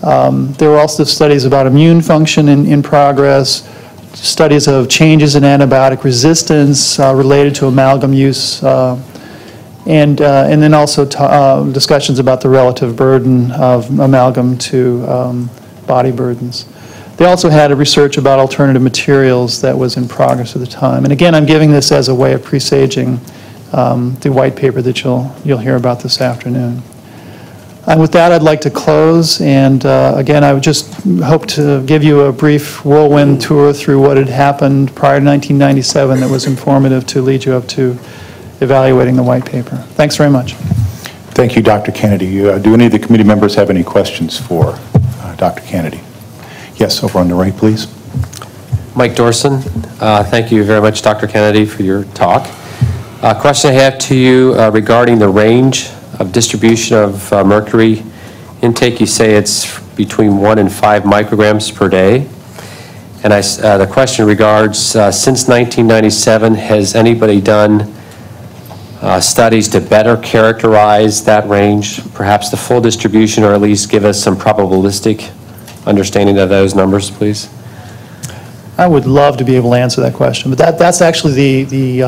There were also studies about immune function in progress, studies of changes in antibiotic resistance related to amalgam use, and then also discussions about the relative burden of amalgam to body burdens. They also had a research about alternative materials that was in progress at the time. And again, I'm giving this as a way of presaging the white paper that you'll hear about this afternoon. And with that, I'd like to close. And again, I would just hope to give you a brief whirlwind tour through what had happened prior to 1997 that was informative to lead you up to evaluating the white paper. Thanks very much. Thank you, Dr. Kennedy. Do any of the committee members have any questions for Dr. Kennedy? Yes, over on the right, please. Mike Dorson. Thank you very much, Dr. Kennedy, for your talk. A question I have to you regarding the range of distribution of mercury intake. You say it's between 1 and 5 micrograms per day. And the question regards, since 1997, has anybody done studies to better characterize that range, perhaps the full distribution, or at least give us some probabilistic understanding of those numbers, please? I would love to be able to answer that question, but that's actually the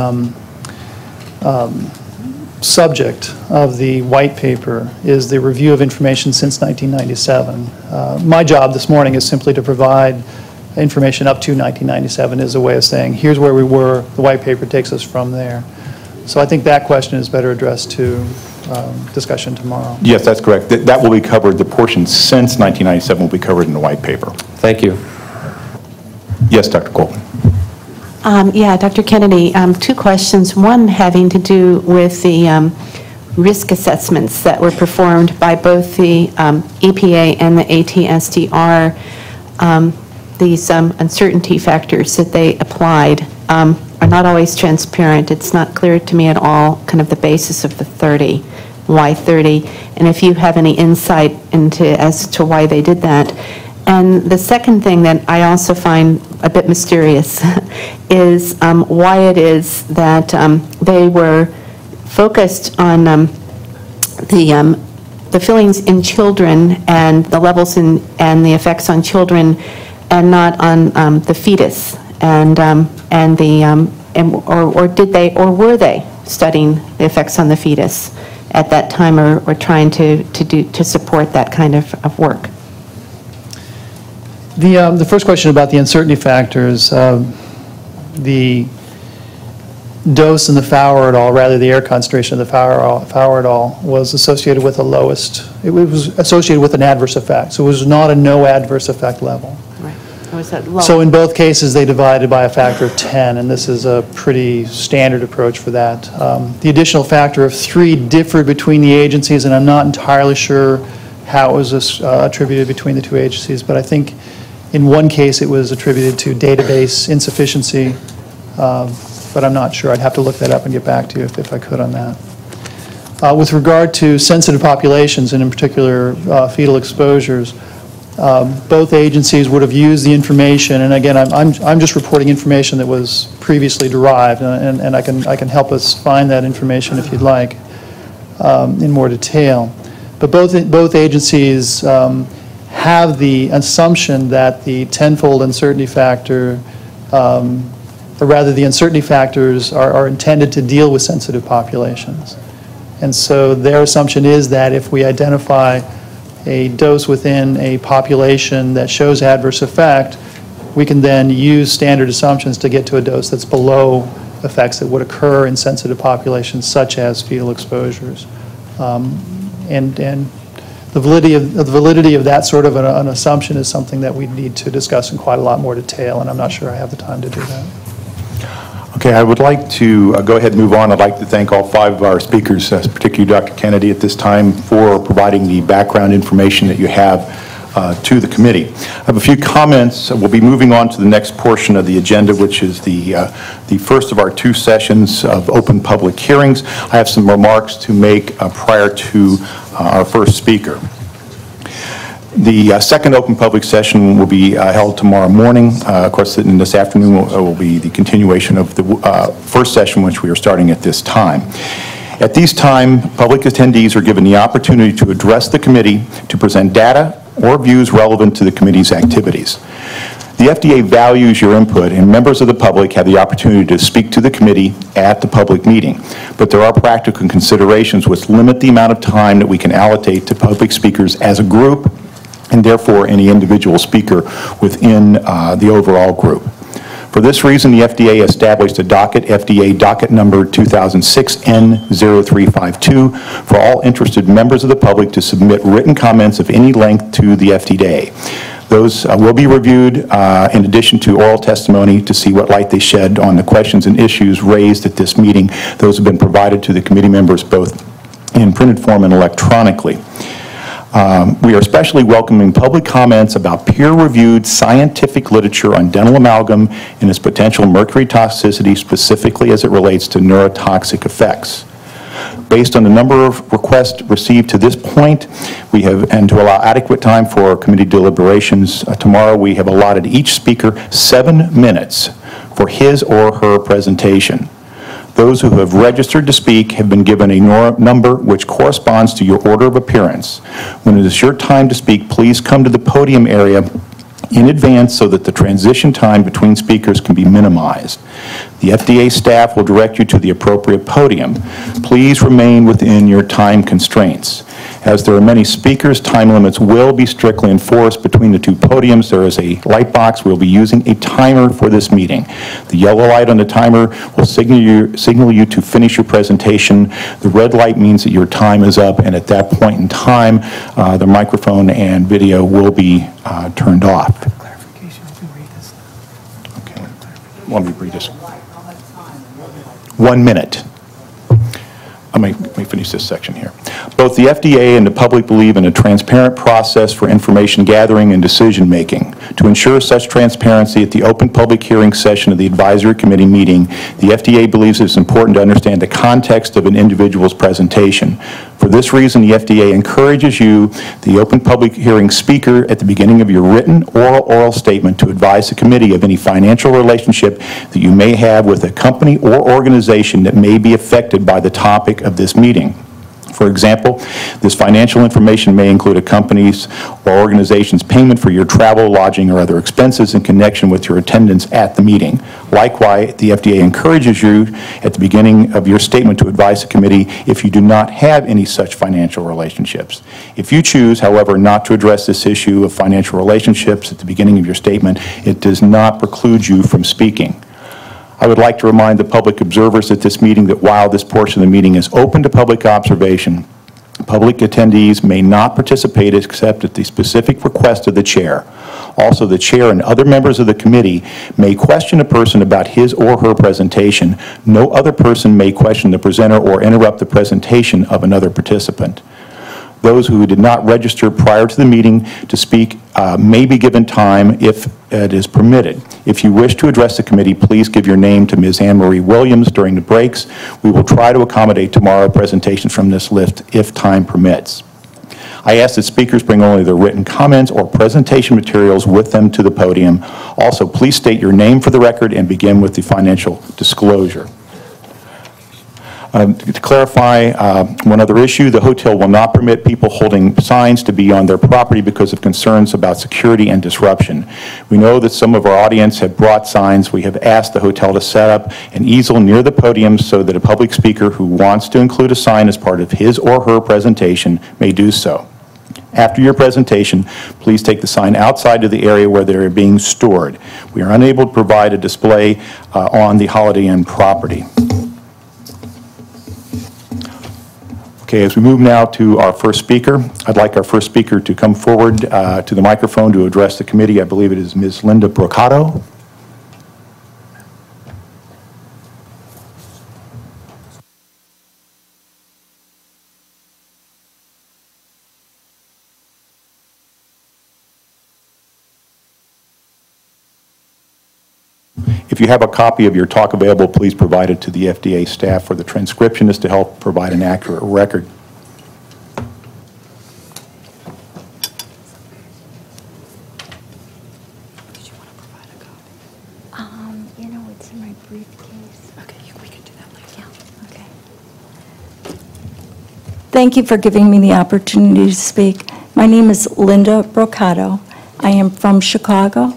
subject of the white paper is the review of information since 1997. My job this morning is simply to provide information up to 1997 as a way of saying, here's where we were, the white paper takes us from there. So I think that question is better addressed to discussion tomorrow. Yes, that's correct. That will be covered, the portion since 1997 will be covered in the white paper. Thank you. Yes, Dr. Coleman. Yeah, Dr. Kennedy, two questions. One having to do with the risk assessments that were performed by both the EPA and the ATSDR. These uncertainty factors that they applied are not always transparent. It's not clear to me at all kind of the basis of the 30, why 30, and if you have any insight into as to why they did that. And the second thing that I also find a bit mysterious is why it is that they were focused on the fillings in children and the levels in and the effects on children, and not on the fetus, or did they, or were they studying the effects on the fetus at that time, or trying to support that kind of work? The first question about the uncertainty factors, the dose in the Fowler rather the air concentration of the Fowler was associated with the lowest, it was associated with an adverse effect. So it was not a no adverse effect level. Right. It was at low. So in both cases they divided by a factor of 10, and this is a pretty standard approach for that. The additional factor of 3 differed between the agencies, and I'm not entirely sure how it was attributed between the 2 agencies, but I think in one case it was attributed to database insufficiency, but I'm not sure. I'd have to look that up and get back to you if I could on that. With regard to sensitive populations, and in particular fetal exposures, both agencies would have used the information, and again, I'm just reporting information that was previously derived, and I can help us find that information if you'd like in more detail. But both agencies have the assumption that the tenfold uncertainty factor, or rather the uncertainty factors are intended to deal with sensitive populations. And so their assumption is that if we identify a dose within a population that shows adverse effect, we can then use standard assumptions to get to a dose that's below effects that would occur in sensitive populations such as fetal exposures. And the validity of that sort of an assumption is something that we need to discuss in quite a lot more detail, and I'm not sure I have the time to do that. Okay, I would like to go ahead and move on. I'd like to thank all 5 of our speakers, particularly Dr. Kennedy at this time, for providing the background information that you have to the committee. I have a few comments. We'll be moving on to the next portion of the agenda, which is the first of our 2 sessions of open public hearings. I have some remarks to make prior to our first speaker. The second open public session will be held tomorrow morning. Of course, in this afternoon will be the continuation of the first session, which we are starting at this time. At these time, public attendees are given the opportunity to address the committee, to present data or views relevant to the committee's activities. The FDA values your input, and members of the public have the opportunity to speak to the committee at the public meeting. But there are practical considerations which limit the amount of time that we can allocate to public speakers as a group, and therefore any individual speaker within the overall group. For this reason, the FDA established a docket, FDA docket number 2006-N0352, for all interested members of the public to submit written comments of any length to the FDA. Those will be reviewed in addition to oral testimony to see what light they shed on the questions and issues raised at this meeting. Those have been provided to the committee members both in printed form and electronically. We are especially welcoming public comments about peer-reviewed scientific literature on dental amalgam and its potential mercury toxicity, specifically as it relates to neurotoxic effects. Based on the number of requests received to this point, we have, and to allow adequate time for committee deliberations tomorrow, we have allotted each speaker 7 minutes for his or her presentation. Those who have registered to speak have been given a number which corresponds to your order of appearance. When it is your time to speak, please come to the podium area in advance so that the transition time between speakers can be minimized. The FDA staff will direct you to the appropriate podium. Please remain within your time constraints. As there are many speakers, time limits will be strictly enforced between the two podiums. There is a light box. We'll be using a timer for this meeting. The yellow light on the timer will signal you to finish your presentation. The red light means that your time is up, and at that point in time, the microphone and video will be turned off. Okay. Let me read this. 1 minute. Let me finish this section here. Both the FDA and the public believe in a transparent process for information gathering and decision making. To ensure such transparency at the open public hearing session of the advisory committee meeting, the FDA believes it is important to understand the context of an individual's presentation. For this reason, the FDA encourages you, the open public hearing speaker, at the beginning of your written or oral statement to advise the committee of any financial relationship that you may have with a company or organization that may be affected by the topic of this meeting. For example, this financial information may include a company's or organization's payment for your travel, lodging, or other expenses in connection with your attendance at the meeting. Likewise, the FDA encourages you at the beginning of your statement to advise the committee if you do not have any such financial relationships. If you choose, however, not to address this issue of financial relationships at the beginning of your statement, it does not preclude you from speaking. I would like to remind the public observers at this meeting that while this portion of the meeting is open to public observation, public attendees may not participate except at the specific request of the chair. Also, the chair and other members of the committee may question a person about his or her presentation. No other person may question the presenter or interrupt the presentation of another participant. Those who did not register prior to the meeting to speak may be given time if it is permitted. If you wish to address the committee, please give your name to Ms. Anne-Marie Williams during the breaks. We will try to accommodate tomorrow presentations from this list if time permits. I ask that speakers bring only their written comments or presentation materials with them to the podium. Also, please state your name for the record and begin with the financial disclosure. To clarify one other issue, the hotel will not permit people holding signs to be on their property because of concerns about security and disruption. We know that some of our audience have brought signs. We have asked the hotel to set up an easel near the podium so that a public speaker who wants to include a sign as part of his or her presentation may do so. After your presentation, please take the sign outside to the area where they are being stored. We are unable to provide a display on the Holiday Inn property. Okay, as we move now to our first speaker, I'd like our first speaker to come forward to the microphone to address the committee. I believe it is Ms. Linda Brocato. If you have a copy of your talk available, please provide it to the FDA staff for the transcriptionist to help provide an accurate record. Did you want to provide a copy? You know, it's in my briefcase. Okay, we can do that later. Yeah, okay. Thank you for giving me the opportunity to speak. My name is Linda Brocato. I am from Chicago,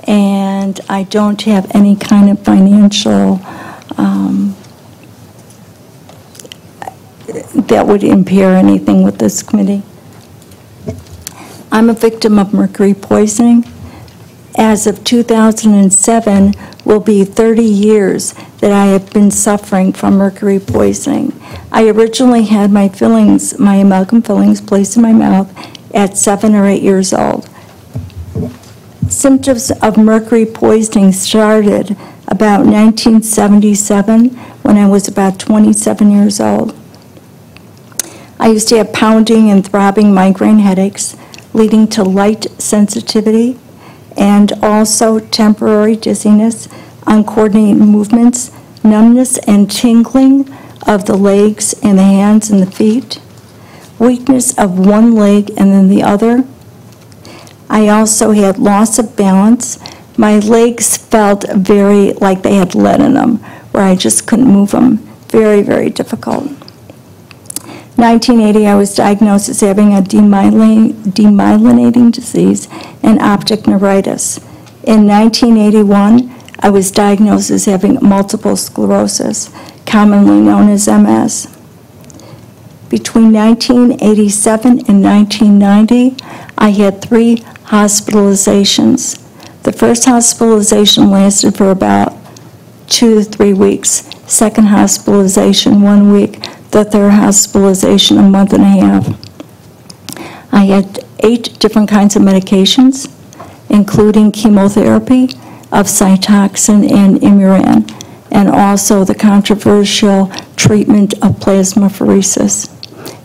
and I don't have any kind of financial that would impair anything with this committee. I'm a victim of mercury poisoning. As of 2007, will be 30 years that I have been suffering from mercury poisoning. I originally had my fillings, my amalgam fillings, placed in my mouth at 7 or 8 years old. Symptoms of mercury poisoning started about 1977 when I was about 27 years old. I used to have pounding and throbbing migraine headaches, leading to light sensitivity and also temporary dizziness, uncoordinated movements, numbness and tingling of the legs and the hands and the feet, weakness of one leg and then the other. I also had loss of balance. My legs felt very like they had lead in them, where I just couldn't move them. Very, very difficult. 1980, I was diagnosed as having a demyelinating disease and optic neuritis. In 1981, I was diagnosed as having multiple sclerosis, commonly known as MS. Between 1987 and 1990, I had 3 hospitalizations. The first hospitalization lasted for about 2 to 3 weeks. Second hospitalization, 1 week. The third hospitalization, a month and a half. I had 8 different kinds of medications, including chemotherapy of Cytoxan and Imuran, and also the controversial treatment of plasmapheresis.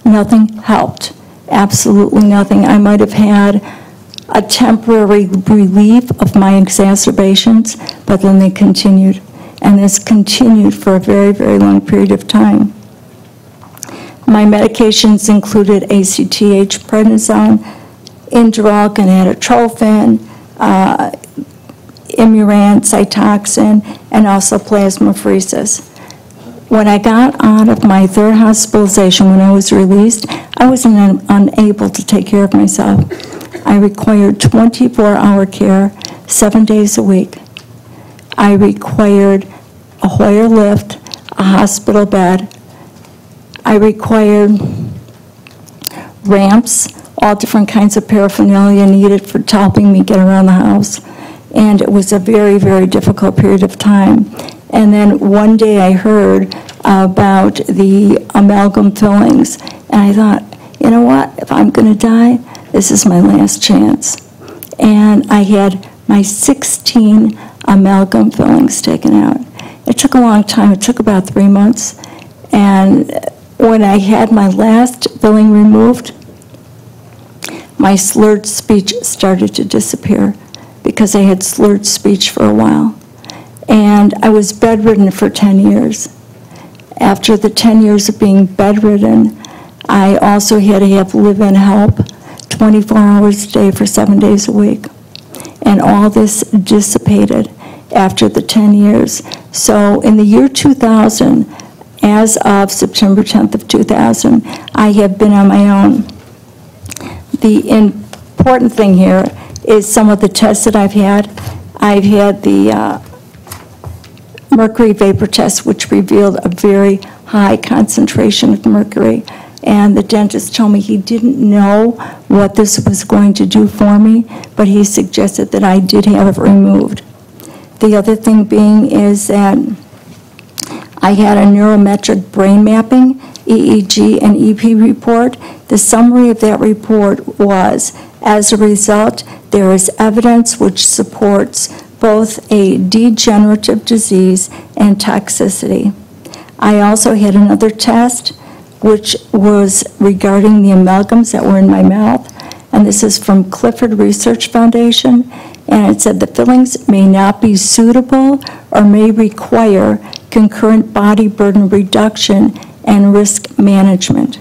Nothing helped, absolutely nothing. I might have had a temporary relief of my exacerbations, but then they continued, and this continued for a very, very long period of time. My medications included ACTH, prednisone, Inderal, gonadotropin, Imuran, Cytoxan, and also plasmapheresis. When I got out of my third hospitalization, when I was released, I was unable to take care of myself. I required 24-hour care, 7 days a week. I required a Hoyer lift, a hospital bed. I required ramps, all different kinds of paraphernalia needed for helping me get around the house. And it was a very, very difficult period of time. And then one day I heard about the amalgam fillings, and I thought, you know what, if I'm going to die, this is my last chance. And I had my 16 amalgam fillings taken out. It took a long time. It took about 3 months. And when I had my last filling removed, my slurred speech started to disappear because I had slurred speech for a while. And I was bedridden for 10 years. After the 10 years of being bedridden, I also had to have live-in help 24 hours a day for 7 days a week. And all this dissipated after the 10 years. So in the year 2000, as of September 10th of 2000, I have been on my own. The important thing here is some of the tests that I've had. I've had the mercury vapor test, which revealed a very high concentration of mercury. And the dentist told me he didn't know what this was going to do for me, but he suggested that I did have it removed. The other thing being is that I had a neurometric brain mapping, EEG and EP report. The summary of that report was, as a result, there is evidence which supports both a degenerative disease and toxicity. I also had another test which was regarding the amalgams that were in my mouth, and this is from Clifford Research Foundation, and it said the fillings may not be suitable or may require concurrent body burden reduction and risk management.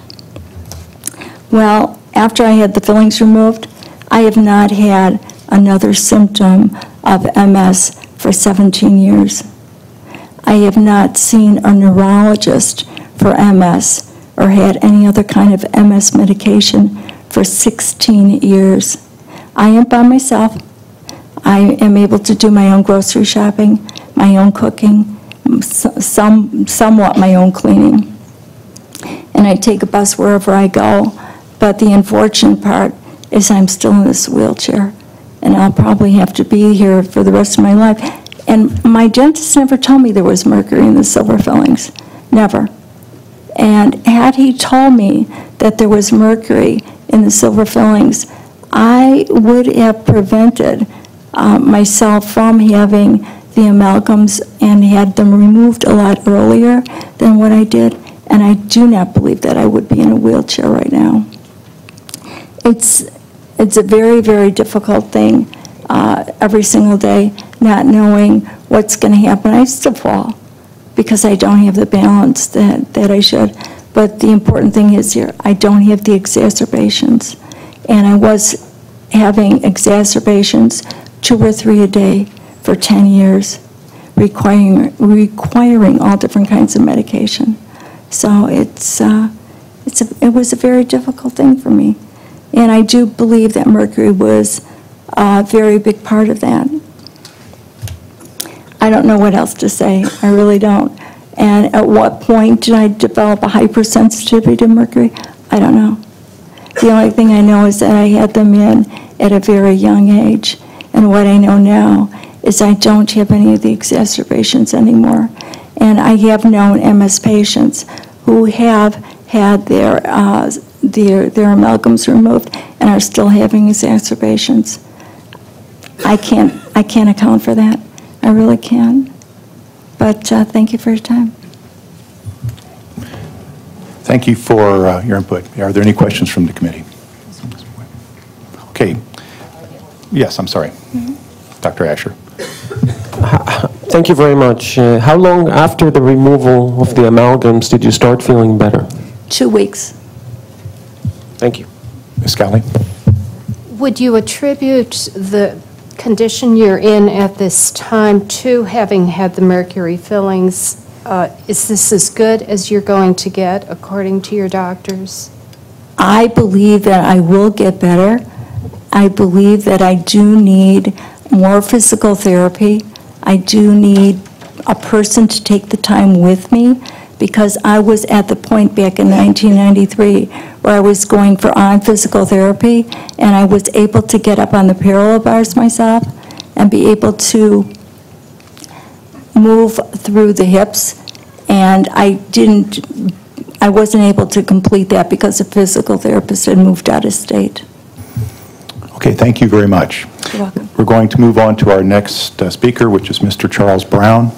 Well, after I had the fillings removed, I have not had another symptom of MS for 17 years. I have not seen a neurologist for MS or had any other kind of MS medication for 16 years. I am by myself. I am able to do my own grocery shopping, my own cooking, somewhat my own cleaning. And I take a bus wherever I go. But the unfortunate part is I'm still in this wheelchair, and I'll probably have to be here for the rest of my life. And my dentist never told me there was mercury in the silver fillings, never. And had he told me that there was mercury in the silver fillings, I would have prevented myself from having the amalgams and had them removed a lot earlier than what I did. And I do not believe that I would be in a wheelchair right now. It's a very, very difficult thing every single day, not knowing what's going to happen. I still fall because I don't have the balance that I should. But the important thing is here, I don't have the exacerbations. And I was having exacerbations 2 or 3 a day for 10 years, requiring all different kinds of medication. So it was a very difficult thing for me. And I do believe that mercury was a very big part of that. I don't know what else to say. I really don't. And at what point did I develop a hypersensitivity to mercury? I don't know. The only thing I know is that I had them in at a very young age. And what I know now is I don't have any of the exacerbations anymore. And I have known MS patients who have had their amalgams removed and are still having exacerbations. I can't account for that. I really can't. But thank you for your time. Thank you for your input. Are there any questions from the committee? Okay. Yes, I'm sorry. Dr. Asher. Thank you very much. How long after the removal of the amalgams did you start feeling better? 2 weeks. Thank you. Ms. Scally? Would you attribute the condition you're in at this time to having had the mercury fillings? Is this as good as you're going to get, according to your doctors? I believe that I will get better. I believe that I do need more physical therapy. I do need a person to take the time with me, because I was at the point back in 1993 where I was going for physical therapy, and I was able to get up on the parallel bars myself and be able to move through the hips, and I wasn't able to complete that because the physical therapist had moved out of state. Okay, thank you very much. You're welcome. We're going to move on to our next speaker, which is Mr. Charles Brown.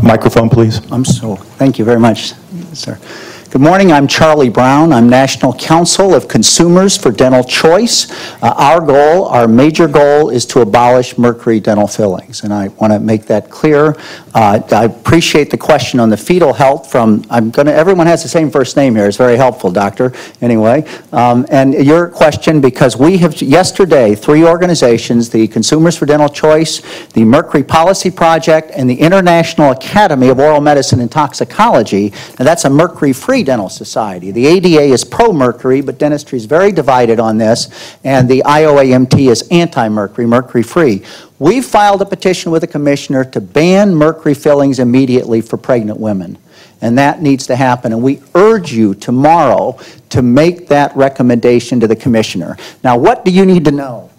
Microphone, please. Thank you very much, sir. Good morning, I'm Charlie Brown. I'm National Counsel of Consumers for Dental Choice. Our major goal is to abolish mercury dental fillings, and I want to make that clear. I appreciate the question on the fetal health everyone has the same first name here. It's very helpful, doctor, anyway. And your question, because we have yesterday 3 organizations, the Consumers for Dental Choice, the Mercury Policy Project, and the International Academy of Oral Medicine and Toxicology, and that's a mercury-free dental society. The ADA is pro-mercury, but dentistry is very divided on this, and the IOAMT is anti-mercury, mercury-free. We filed a petition with the commissioner to ban mercury fillings immediately for pregnant women, and that needs to happen, and we urge you tomorrow to make that recommendation to the commissioner. Now, what do you need to know?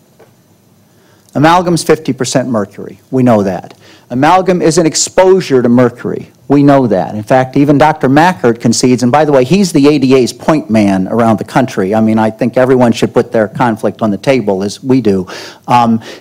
Amalgam's 50% mercury. We know that. Amalgam is an exposure to mercury. We know that. In fact, even Dr. Mackert concedes, and by the way, he's the ADA's point man around the country. I mean, I think everyone should put their conflict on the table, as we do.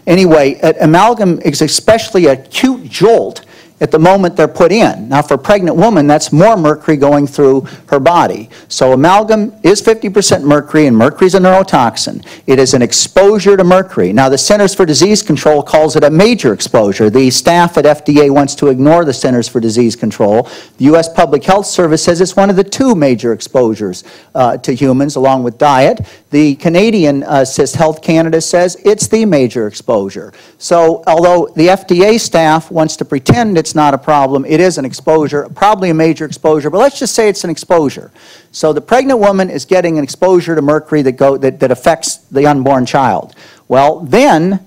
Anyway, amalgam is especially an acute jolt at the moment they're put in. Now, for a pregnant woman, that's more mercury going through her body. So amalgam is 50% mercury, and mercury is a neurotoxin. It is an exposure to mercury. Now, the Centers for Disease Control calls it a major exposure. The staff at FDA wants to ignore the Centers for Disease Control. The U.S. Public Health Service says it's one of the 2 major exposures to humans, along with diet. The Canadian Health Canada says it's the major exposure. So although the FDA staff wants to pretend it's not a problem, it is an exposure, probably a major exposure, but let's just say it's an exposure. So the pregnant woman is getting an exposure to mercury that affects the unborn child. Well, then,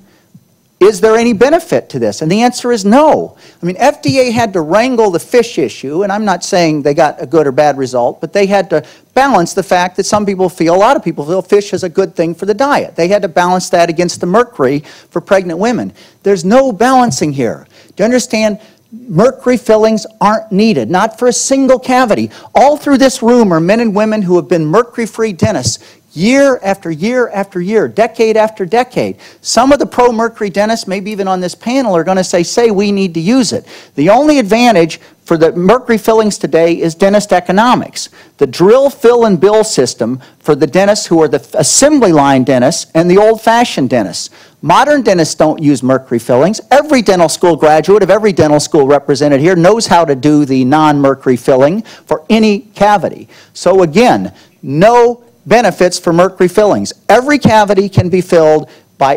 is there any benefit to this? And the answer is no. I mean, FDA had to wrangle the fish issue, and I'm not saying they got a good or bad result, but they had to balance the fact that some people feel, a lot of people feel, fish is a good thing for the diet. They had to balance that against the mercury for pregnant women. There's no balancing here. Do you understand? Mercury fillings aren't needed, not for a single cavity. All through this room are men and women who have been mercury-free dentists year after year after year, decade after decade. Some of the pro-mercury dentists, maybe even on this panel, are going to say we need to use it. The only advantage for the mercury fillings today is dentist economics. The drill, fill, and bill system for the dentists who are the assembly line dentists and the old-fashioned dentists. Modern dentists don't use mercury fillings. Every dental school graduate of every dental school represented here knows how to do the non-mercury filling for any cavity. So again, no benefits for mercury fillings. Every cavity can be filled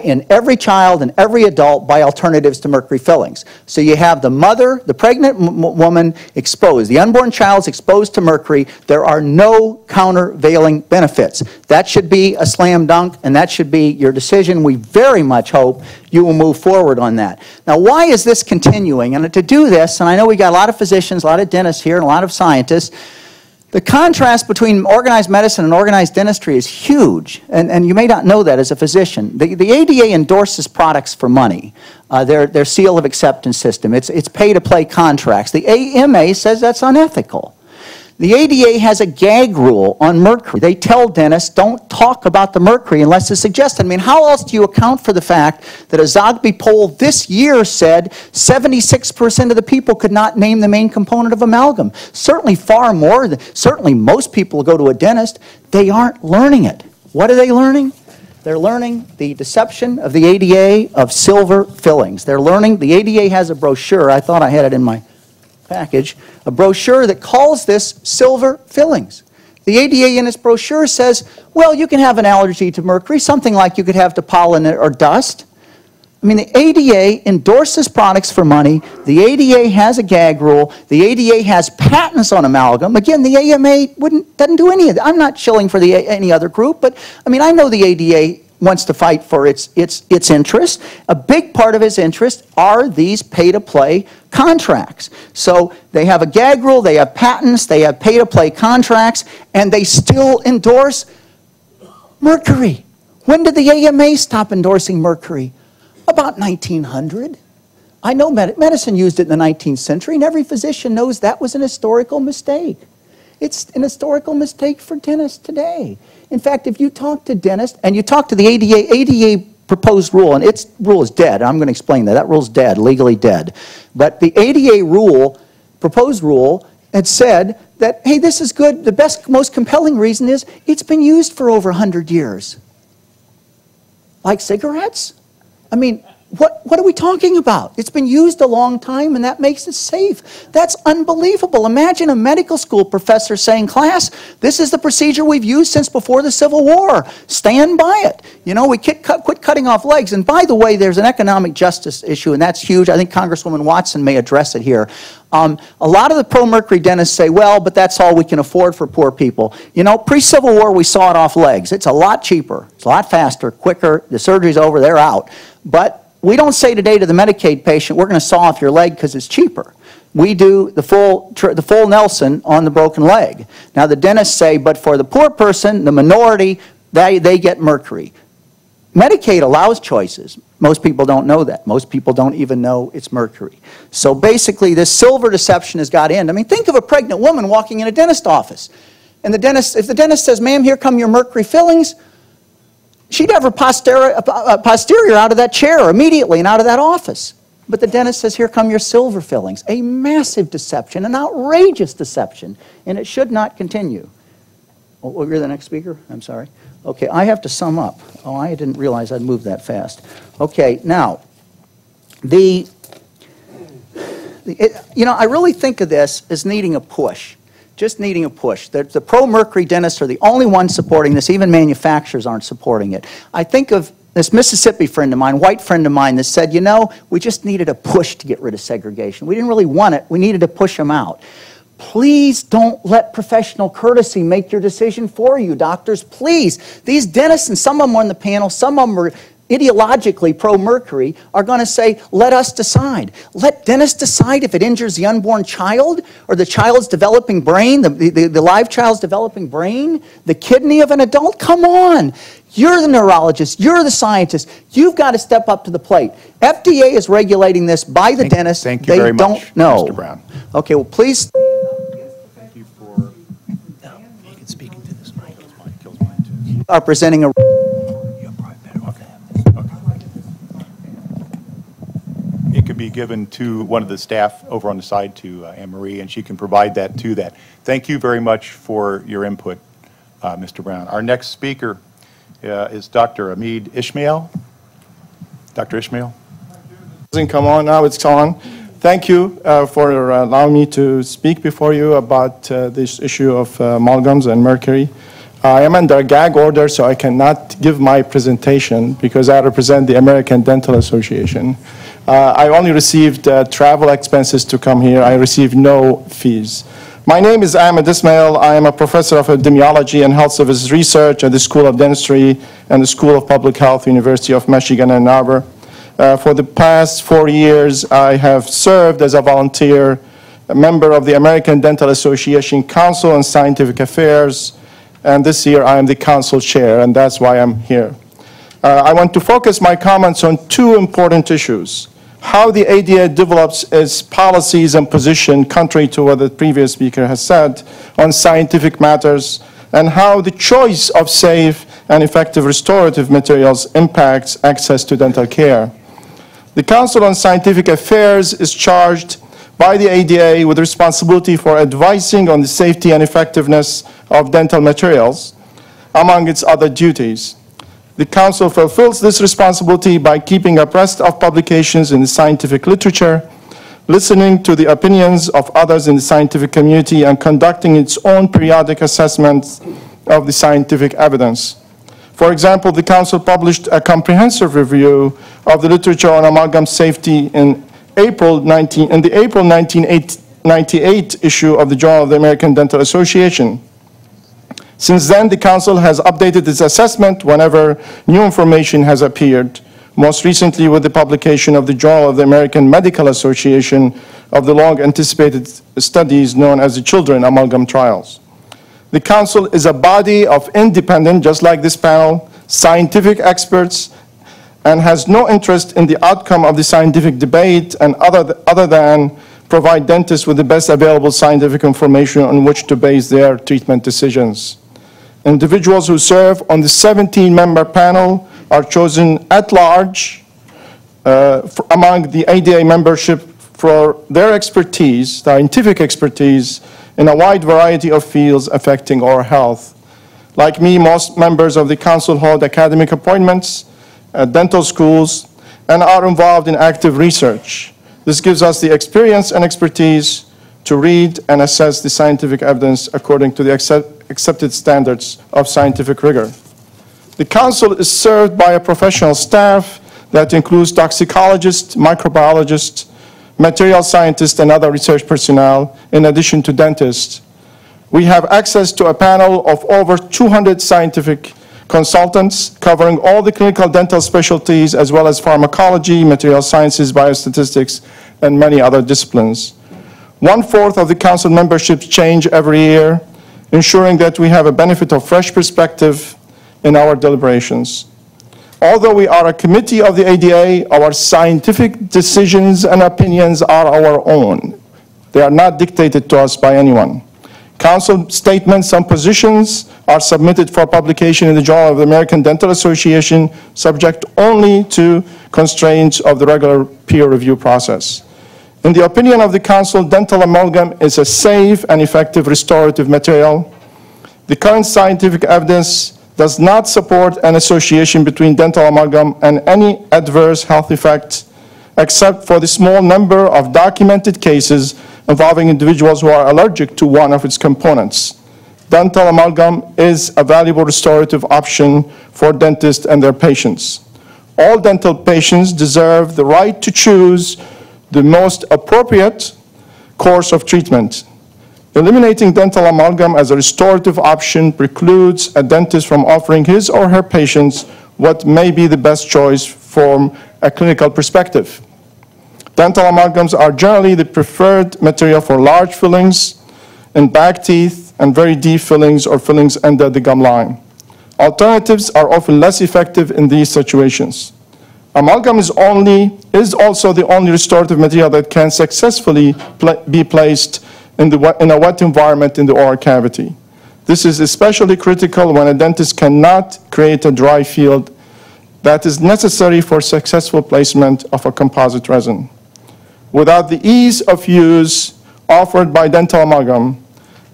in every child and every adult by alternatives to mercury fillings. So you have the mother, the pregnant woman exposed, the unborn child's exposed to mercury. There are no countervailing benefits. That should be a slam dunk, and that should be your decision. We very much hope you will move forward on that. Now, why is this continuing? And to do this, and I know we got a lot of physicians, a lot of dentists here, and a lot of scientists, the contrast between organized medicine and organized dentistry is huge, and you may not know that as a physician. The ADA endorses products for money, their seal of acceptance system. It's pay-to-play contracts. The AMA says that's unethical. The ADA has a gag rule on mercury. They tell dentists, don't talk about the mercury unless it's suggested. I mean, how else do you account for the fact that a Zogby poll this year said 76% of the people could not name the main component of amalgam? Certainly far more, certainly most people go to a dentist, they aren't learning it. What are they learning? They're learning the deception of the ADA of silver fillings. They're learning, the ADA has a brochure, I thought I had it in my package, a brochure that calls this silver fillings. The ADA in its brochure says, well, you can have an allergy to mercury, something like you could have to pollen or dust. I mean, the ADA endorses products for money. The ADA has a gag rule. The ADA has patents on amalgam. Again, the AMA doesn't do any of that. I'm not shilling for any other group, but I mean, I know the ADA wants to fight for its interests. A big part of its interest are these pay-to-play contracts. So they have a gag rule, they have patents, they have pay-to-play contracts, and they still endorse mercury. When did the AMA stop endorsing mercury? About 1900. I know medicine used it in the 19th century, and every physician knows that was an historical mistake. It's an historical mistake for dentists today. In fact, if you talk to dentists, and you talk to the ADA proposed rule, and its rule is dead. I'm going to explain that. That rule's dead, legally dead. But the ADA rule, proposed rule, had said that, hey, this is good. The best, most compelling reason is it's been used for over 100 years. Like cigarettes? I mean, what are we talking about? It's been used a long time, and that makes it safe. That's unbelievable. Imagine a medical school professor saying, class, this is the procedure we've used since before the Civil War. Stand by it. You know, we quit cutting off legs. And by the way, there's an economic justice issue, and that's huge. I think Congresswoman Watson may address it here. A lot of the pro-mercury dentists say, well, but that's all we can afford for poor people. You know, pre-Civil War, we sawed off legs. It's a lot cheaper. It's a lot faster, quicker. The surgery's over, they're out. But we don't say today to the Medicaid patient, we're going to saw off your leg because it's cheaper. We do the full Nelson on the broken leg. Now the dentists say, but for the poor person, the minority, they get mercury. Medicaid allows choices. Most people don't know that. Most people don't even know it's mercury. So basically this silver deception has got in. I mean, think of a pregnant woman walking in a dentist office. And the dentist, if the dentist says, ma'am, here come your mercury fillings, she'd have her posterior out of that chair immediately and out of that office. But the dentist says, here come your silver fillings. A massive deception, an outrageous deception, and it should not continue. Oh, you're the next speaker? I'm sorry. Okay, I have to sum up. Oh, I didn't realize I'd move that fast. Okay, now, you know, I really think of this as needing a push. Just needing a push. The pro-mercury dentists are the only ones supporting this. Even manufacturers aren't supporting it. I think of this Mississippi friend of mine, white friend of mine, that said, you know, we just needed a push to get rid of segregation. We didn't really want it. We needed to push them out. Please don't let professional courtesy make your decision for you, doctors. Please. These dentists, and some of them are on the panel, some of them are ideologically pro-mercury, are going to say, let us decide. Let dentists decide if it injures the unborn child or the child's developing brain, the live child's developing brain, the kidney of an adult. Come on. You're the neurologist. You're the scientist. You've got to step up to the plate. FDA is regulating this by the dentists. Thank you very much, don't know. Mr. Brown. Okay, well, please. Thank you for... No, you can speak into this mic. Kills mine too. Are presenting a... It could be given to one of the staff over on the side to Anne-Marie, and she can provide that to that. Thank you very much for your input, Mr. Brown. Our next speaker is Dr. Hamid Ismail. Dr. Ismail. Doesn't come on, now it's on. Thank you for allowing me to speak before you about this issue of amalgams and mercury. I am under a gag order, so I cannot give my presentation because I represent the American Dental Association. I only received travel expenses to come here. I received no fees. My name is Ahmed Ismail. I am a professor of epidemiology and health services research at the School of Dentistry and the School of Public Health, University of Michigan, Ann Arbor. For the past 4 years, I have served as a volunteer, a member of the American Dental Association Council on Scientific Affairs, and this year I am the council chair, and that's why I'm here. I want to focus my comments on two important issues: how the ADA develops its policies and position, contrary to what the previous speaker has said, on scientific matters, and how the choice of safe and effective restorative materials impacts access to dental care. The Council on Scientific Affairs is charged by the ADA with responsibility for advising on the safety and effectiveness of dental materials, among its other duties. The Council fulfills this responsibility by keeping abreast of publications in the scientific literature, listening to the opinions of others in the scientific community, and conducting its own periodic assessments of the scientific evidence. For example, the Council published a comprehensive review of the literature on amalgam safety in the April 1998 issue of the Journal of the American Dental Association. Since then, the Council has updated its assessment whenever new information has appeared, most recently with the publication of the Journal of the American Medical Association of the long-anticipated studies known as the Children Amalgam Trials. The Council is a body of independent, just like this panel, scientific experts, and has no interest in the outcome of the scientific debate and other than provide dentists with the best available scientific information on which to base their treatment decisions. Individuals who serve on the 17-member panel are chosen at large among the ADA membership for their expertise, scientific expertise, in a wide variety of fields affecting oral health. Like me, most members of the Council hold academic appointments at dental schools and are involved in active research. This gives us the experience and expertise to read and assess the scientific evidence according to the accepted standards of scientific rigor. The Council is served by a professional staff that includes toxicologists, microbiologists, material scientists, and other research personnel, in addition to dentists. We have access to a panel of over 200 scientific consultants covering all the clinical dental specialties, as well as pharmacology, material sciences, biostatistics, and many other disciplines. 1/4 of the Council memberships change every year, ensuring that we have a benefit of fresh perspective in our deliberations. Although we are a committee of the ADA, our scientific decisions and opinions are our own. They are not dictated to us by anyone. Council statements and positions are submitted for publication in the Journal of the American Dental Association, subject only to constraints of the regular peer review process. In the opinion of the Council, dental amalgam is a safe and effective restorative material. The current scientific evidence does not support an association between dental amalgam and any adverse health effect, except for the small number of documented cases involving individuals who are allergic to one of its components. Dental amalgam is a valuable restorative option for dentists and their patients. All dental patients deserve the right to choose the most appropriate course of treatment. Eliminating dental amalgam as a restorative option precludes a dentist from offering his or her patients what may be the best choice from a clinical perspective. Dental amalgams are generally the preferred material for large fillings in back teeth and very deep fillings or fillings under the gum line. Alternatives are often less effective in these situations. Amalgam is also the only restorative material that can successfully be placed in a wet environment in the oral cavity. This is especially critical when a dentist cannot create a dry field that is necessary for successful placement of a composite resin. Without the ease of use offered by dental amalgam,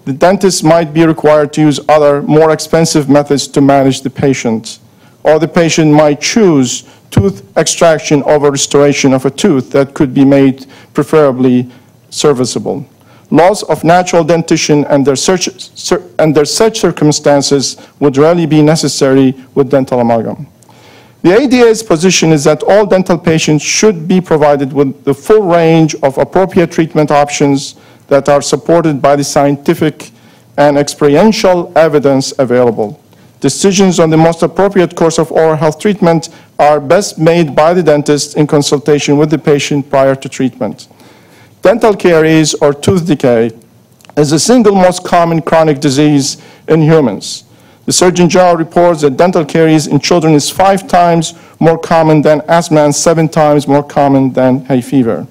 the dentist might be required to use other, more expensive methods to manage the patient, or the patient might choose tooth extraction over restoration of a tooth that could be made preferably serviceable. Loss of natural dentition under such circumstances would rarely be necessary with dental amalgam. The ADA's position is that all dental patients should be provided with the full range of appropriate treatment options that are supported by the scientific and experiential evidence available. Decisions on the most appropriate course of oral health treatment are best made by the dentist in consultation with the patient prior to treatment. Dental caries or tooth decay is the single most common chronic disease in humans. The Surgeon General reports that dental caries in children is 5 times more common than asthma and 7 times more common than hay fever.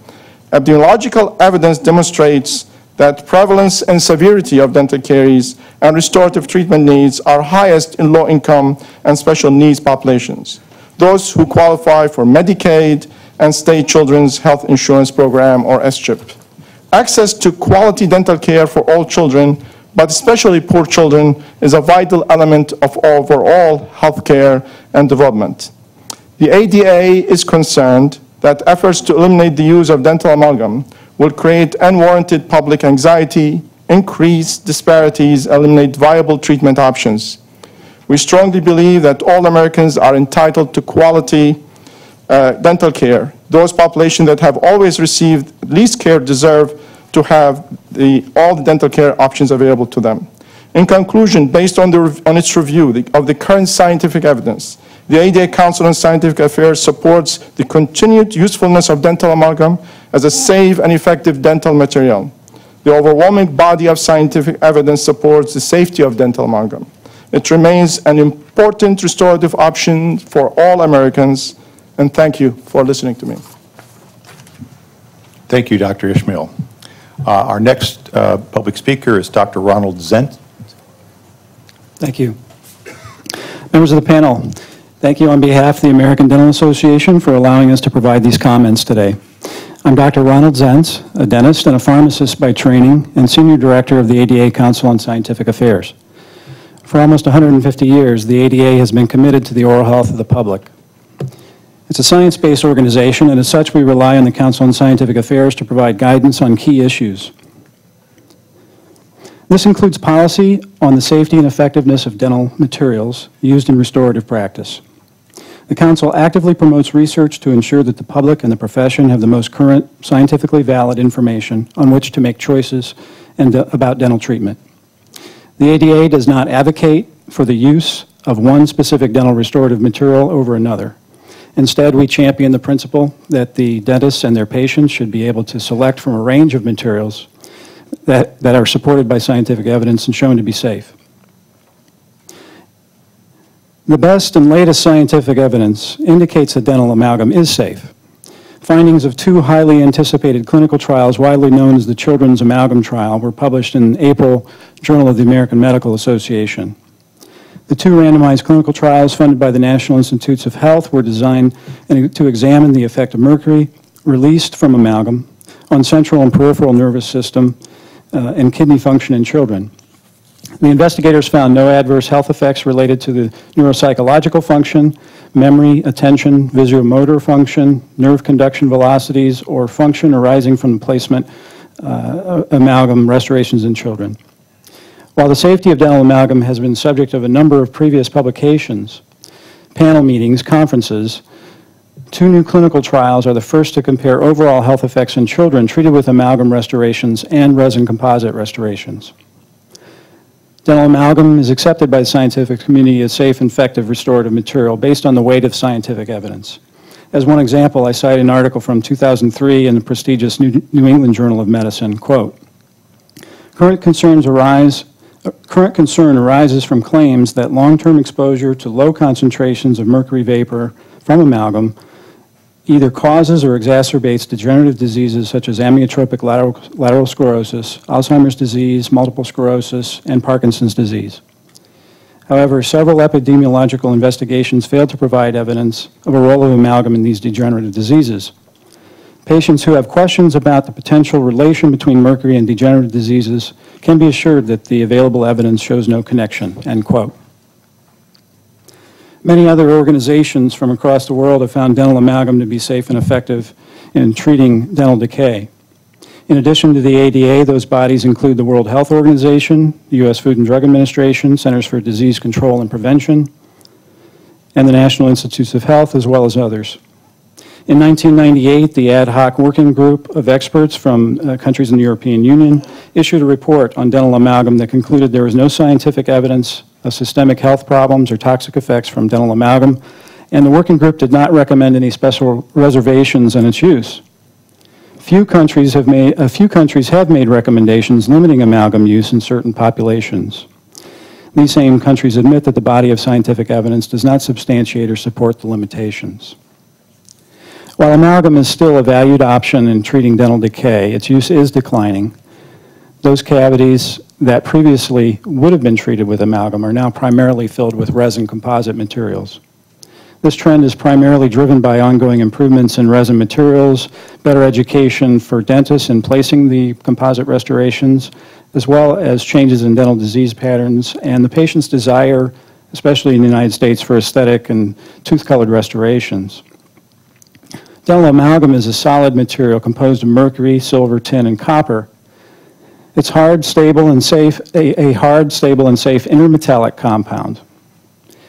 Epidemiological evidence demonstrates that prevalence and severity of dental caries and restorative treatment needs are highest in low-income and special needs populations, those who qualify for Medicaid and State Children's Health Insurance Program, or SCHIP. Access to quality dental care for all children, but especially poor children, is a vital element of overall health care and development. The ADA is concerned that efforts to eliminate the use of dental amalgam will create unwarranted public anxiety, increase disparities, eliminate viable treatment options. We strongly believe that all Americans are entitled to quality dental care. Those populations that have always received least care deserve to have all the dental care options available to them. In conclusion, based on its review of the current scientific evidence, the ADA Council on Scientific Affairs supports the continued usefulness of dental amalgam as a safe and effective dental material. The overwhelming body of scientific evidence supports the safety of dental amalgam. It remains an important restorative option for all Americans, and thank you for listening to me. Thank you, Dr. Ishmael. Our next public speaker is Dr. Ronald Zent. Thank you. Members of the panel, thank you on behalf of the American Dental Association for allowing us to provide these comments today. I'm Dr. Ronald Zent, a dentist and a pharmacist by training and Senior Director of the ADA Council on Scientific Affairs. For almost 150 years, the ADA has been committed to the oral health of the public. It's a science-based organization, and as such, we rely on the Council on Scientific Affairs to provide guidance on key issues. This includes policy on the safety and effectiveness of dental materials used in restorative practice. The Council actively promotes research to ensure that the public and the profession have the most current, scientifically valid information on which to make choices about dental treatment. The ADA does not advocate for the use of one specific dental restorative material over another. Instead, we champion the principle that the dentists and their patients should be able to select from a range of materials that are supported by scientific evidence and shown to be safe. The best and latest scientific evidence indicates that dental amalgam is safe. Findings of 2 highly anticipated clinical trials, widely known as the Children's Amalgam Trial, were published in April Journal of the American Medical Association. The 2 randomized clinical trials funded by the National Institutes of Health were designed to examine the effect of mercury released from amalgam on central and peripheral nervous system and kidney function in children. The investigators found no adverse health effects related to the neuropsychological function, memory, attention, visuomotor function, nerve conduction velocities, or function arising from the placement amalgam restorations in children. While the safety of dental amalgam has been subject of a number of previous publications, panel meetings, conferences, 2 new clinical trials are the first to compare overall health effects in children treated with amalgam restorations and resin composite restorations. Dental amalgam is accepted by the scientific community as safe and effective restorative material based on the weight of scientific evidence. As one example, I cite an article from 2003 in the prestigious New England Journal of Medicine, quote, current concern arises from claims that long-term exposure to low concentrations of mercury vapor from amalgam either causes or exacerbates degenerative diseases such as amyotrophic lateral sclerosis, Alzheimer's disease, multiple sclerosis, and Parkinson's disease. However, several epidemiological investigations failed to provide evidence of a role of amalgam in these degenerative diseases. Patients who have questions about the potential relation between mercury and degenerative diseases can be assured that the available evidence shows no connection, end quote. Many other organizations from across the world have found dental amalgam to be safe and effective in treating dental decay. In addition to the ADA, those bodies include the World Health Organization, the U.S. Food and Drug Administration, Centers for Disease Control and Prevention, and the National Institutes of Health, as well as others. In 1998, the ad hoc working group of experts from countries in the European Union issued a report on dental amalgam that concluded there was no scientific evidence of systemic health problems or toxic effects from dental amalgam, and the working group did not recommend any special reservations on its use. A few countries have made recommendations limiting amalgam use in certain populations. These same countries admit that the body of scientific evidence does not substantiate or support the limitations. While amalgam is still a valued option in treating dental decay, its use is declining. Those cavities that previously would have been treated with amalgam are now primarily filled with resin composite materials. This trend is primarily driven by ongoing improvements in resin materials, better education for dentists in placing the composite restorations, as well as changes in dental disease patterns and the patient's desire, especially in the United States, for aesthetic and tooth-colored restorations. Dental amalgam is a solid material composed of mercury, silver, tin, and copper. It's hard, stable, and safe, a hard, stable, and safe intermetallic compound.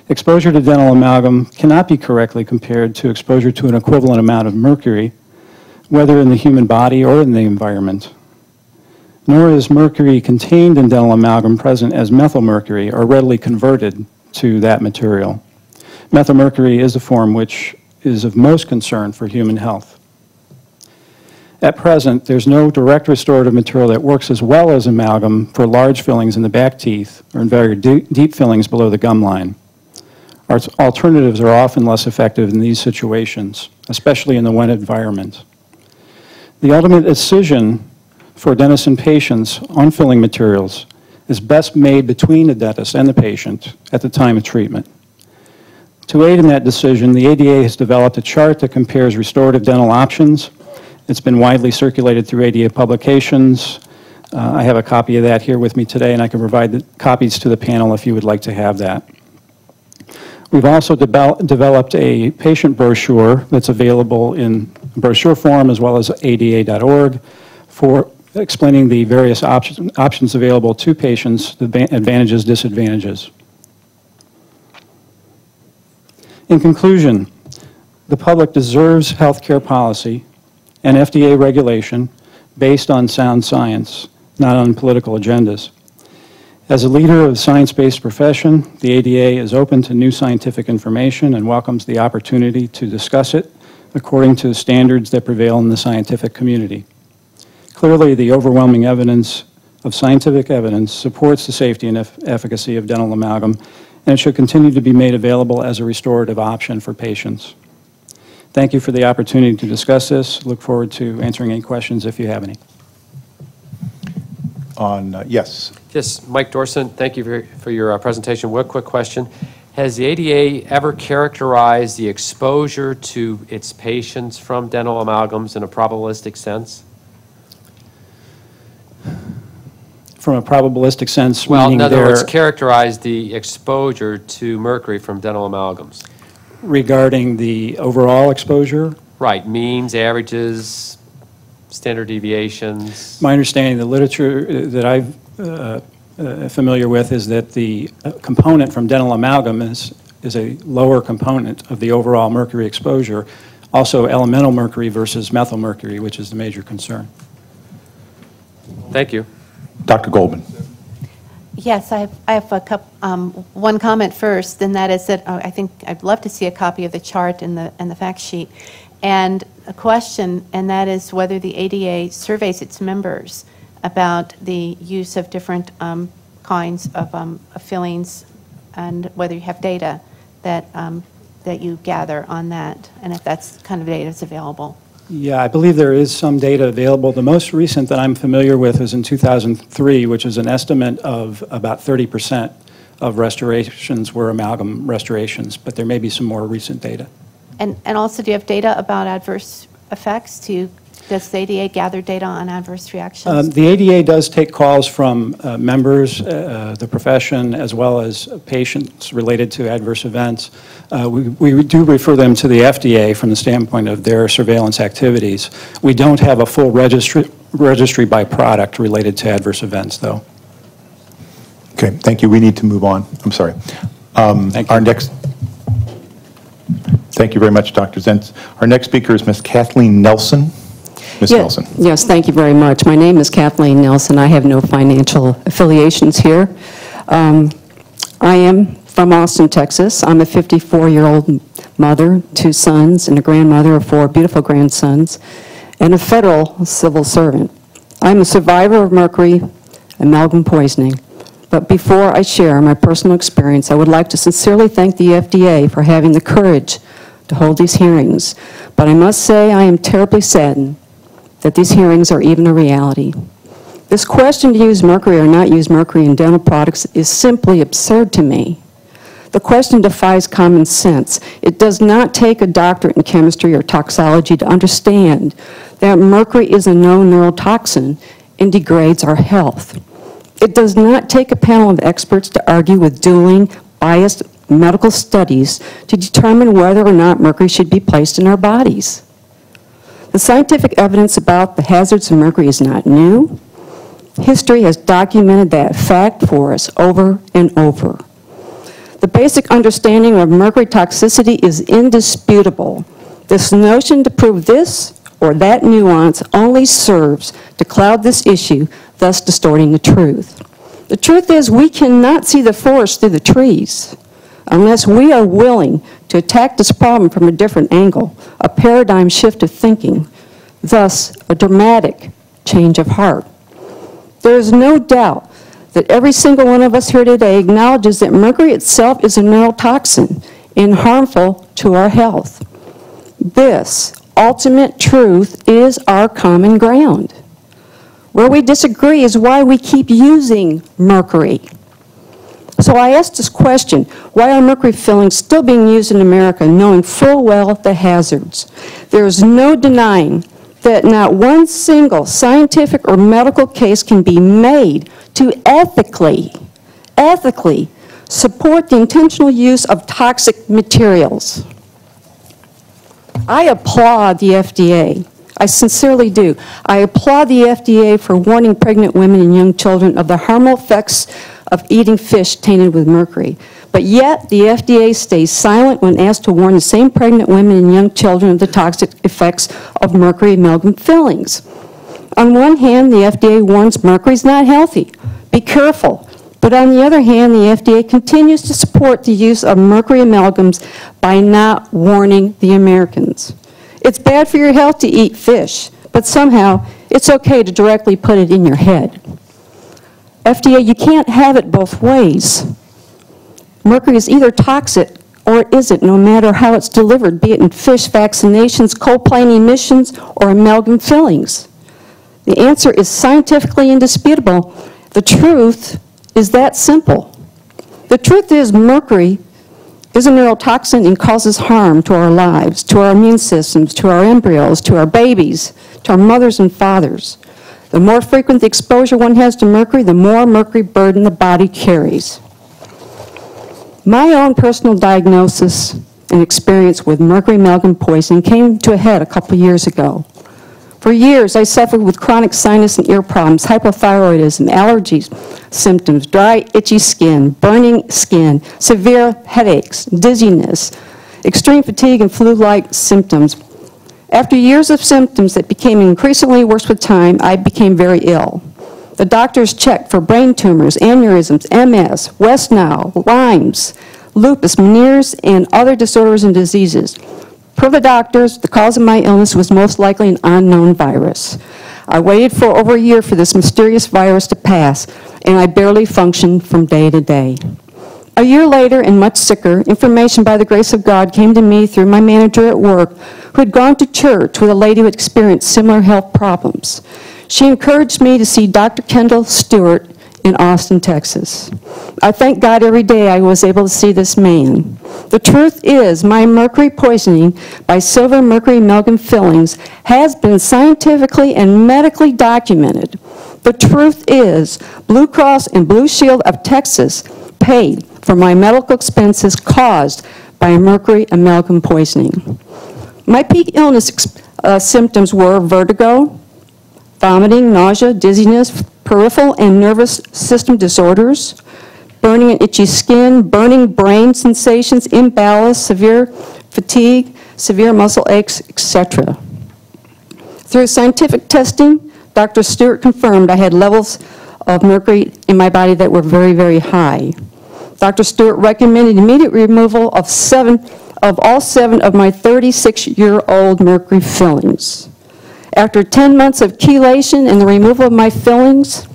Exposure to dental amalgam cannot be correctly compared to exposure to an equivalent amount of mercury, whether in the human body or in the environment. Nor is mercury contained in dental amalgam present as methylmercury or readily converted to that material. Methylmercury is the form which is of most concern for human health. At present, there's no direct restorative material that works as well as amalgam for large fillings in the back teeth or in very deep fillings below the gum line. Our alternatives are often less effective in these situations, especially in the wet environment. The ultimate decision for dentists and patients on filling materials is best made between the dentist and the patient at the time of treatment. To aid in that decision, the ADA has developed a chart that compares restorative dental options. It's been widely circulated through ADA publications. I have a copy of that here with me today, and I can provide the copies to the panel if you would like to have that. We've also developed a patient brochure that's available in brochure form as well as ada.org for explaining the various options available to patients, the advantages, disadvantages. In conclusion, the public deserves healthcare policy and FDA regulation based on sound science, not on political agendas. As a leader of the science-based profession, the ADA is open to new scientific information and welcomes the opportunity to discuss it according to the standards that prevail in the scientific community. Clearly, the overwhelming evidence of scientific evidence supports the safety and efficacy of dental amalgam, and it should continue to be made available as a restorative option for patients. Thank you for the opportunity to discuss this. Look forward to answering any questions if you have any. Yes. Yes, Mike Dorson, thank you for your presentation. One quick question. Has the ADA ever characterized the exposure to its patients from dental amalgams in a probabilistic sense? From a probabilistic sense, well, meaning in other words, characterize the exposure to mercury from dental amalgams. Regarding the overall exposure? Right, means, averages, standard deviations. My understanding, the literature that I'm familiar with is that the component from dental amalgam is a lower component of the overall mercury exposure, also elemental mercury versus methylmercury, which is the major concern. Thank you. Dr. Goldman. Yes, I have a one comment first, and that is that I think I'd love to see a copy of the chart and the fact sheet. And a question, and that is whether the ADA surveys its members about the use of different kinds of fillings, and whether you have data that that you gather on that, and if that's kind of data is available. Yeah, I believe there is some data available. The most recent that I'm familiar with is in 2003, which is an estimate of about 30% of restorations were amalgam restorations, but there may be some more recent data. And also, do you have data about adverse effects? Does the ADA gather data on adverse reactions? The ADA does take calls from members, the profession, as well as patients related to adverse events. We do refer them to the FDA from the standpoint of their surveillance activities. We don't have a full registry registry by product related to adverse events, though. Okay, thank you. We need to move on. I'm sorry. Our next. Thank you very much, Dr. Zentz. Our next speaker is Ms. Kathleen Nelson. Ms. Nelson. Yes, thank you very much. My name is Kathleen Nelson. I have no financial affiliations here. I am from Austin, Texas. I'm a 54-year-old mother, 2 sons, and a grandmother of 4 beautiful grandsons, and a federal civil servant. I'm a survivor of mercury amalgam poisoning. But before I share my personal experience, I would like to sincerely thank the FDA for having the courage to hold these hearings. But I must say I am terribly saddened that these hearings are even a reality. This question to use mercury or not use mercury in dental products is simply absurd to me. The question defies common sense. It does not take a doctorate in chemistry or toxicology to understand that mercury is a known neurotoxin and degrades our health. It does not take a panel of experts to argue with dueling, biased medical studies to determine whether or not mercury should be placed in our bodies. The scientific evidence about the hazards of mercury is not new. History has documented that fact for us over and over. The basic understanding of mercury toxicity is indisputable. This notion to prove this or that nuance only serves to cloud this issue, thus distorting the truth. The truth is we cannot see the forest through the trees unless we are willing to attack this problem from a different angle, a paradigm shift of thinking, thus a dramatic change of heart. There is no doubt that every single one of us here today acknowledges that mercury itself is a neurotoxin and harmful to our health. This ultimate truth is our common ground. Where we disagree is why we keep using mercury. So I asked this question, why are mercury fillings still being used in America knowing full well the hazards? There is no denying that not one single scientific or medical case can be made to ethically support the intentional use of toxic materials. I applaud the FDA. I sincerely do. I applaud the FDA for warning pregnant women and young children of the harmful effects of eating fish tainted with mercury. But yet, the FDA stays silent when asked to warn the same pregnant women and young children of the toxic effects of mercury amalgam fillings. On one hand, the FDA warns mercury is not healthy. Be careful. But on the other hand, the FDA continues to support the use of mercury amalgams by not warning the Americans. It's bad for your health to eat fish, but somehow it's okay to directly put it in your head. FDA, you can't have it both ways. Mercury is either toxic or it isn't, no matter how it's delivered, be it in fish, vaccinations, coal plane emissions, or amalgam fillings. The answer is scientifically indisputable. The truth is that simple. The truth is mercury is a neurotoxin and causes harm to our lives, to our immune systems, to our embryos, to our babies, to our mothers and fathers. The more frequent the exposure one has to mercury, the more mercury burden the body carries. My own personal diagnosis and experience with mercury amalgam poisoning came to a head a couple years ago. For years, I suffered with chronic sinus and ear problems, hypothyroidism, allergies, symptoms, dry, itchy skin, burning skin, severe headaches, dizziness, extreme fatigue, and flu-like symptoms. After years of symptoms that became increasingly worse with time, I became very ill. The doctors checked for brain tumors, aneurysms, MS, West Nile, Lyme's, lupus, Meniere's, and other disorders and diseases. Per the doctors, the cause of my illness was most likely an unknown virus. I waited for over a year for this mysterious virus to pass, and I barely functioned from day to day. A year later, and much sicker, information by the grace of God came to me through my manager at work, who had gone to church with a lady who had experienced similar health problems. She encouraged me to see Dr. Kendall Stewart in Austin, Texas. I thank God every day I was able to see this man. The truth is, my mercury poisoning by silver mercury amalgam fillings has been scientifically and medically documented. The truth is, Blue Cross and Blue Shield of Texas paid for my medical expenses caused by mercury amalgam poisoning. My peak illness symptoms were vertigo, vomiting, nausea, dizziness, peripheral and nervous system disorders, burning and itchy skin, burning brain sensations, imbalance, severe fatigue, severe muscle aches, etc. Through scientific testing, Dr. Stewart confirmed I had levels of mercury in my body that were very, very high. Dr. Stewart recommended immediate removal of all seven of my 36-year-old mercury fillings. After 10 months of chelation and the removal of my fillings,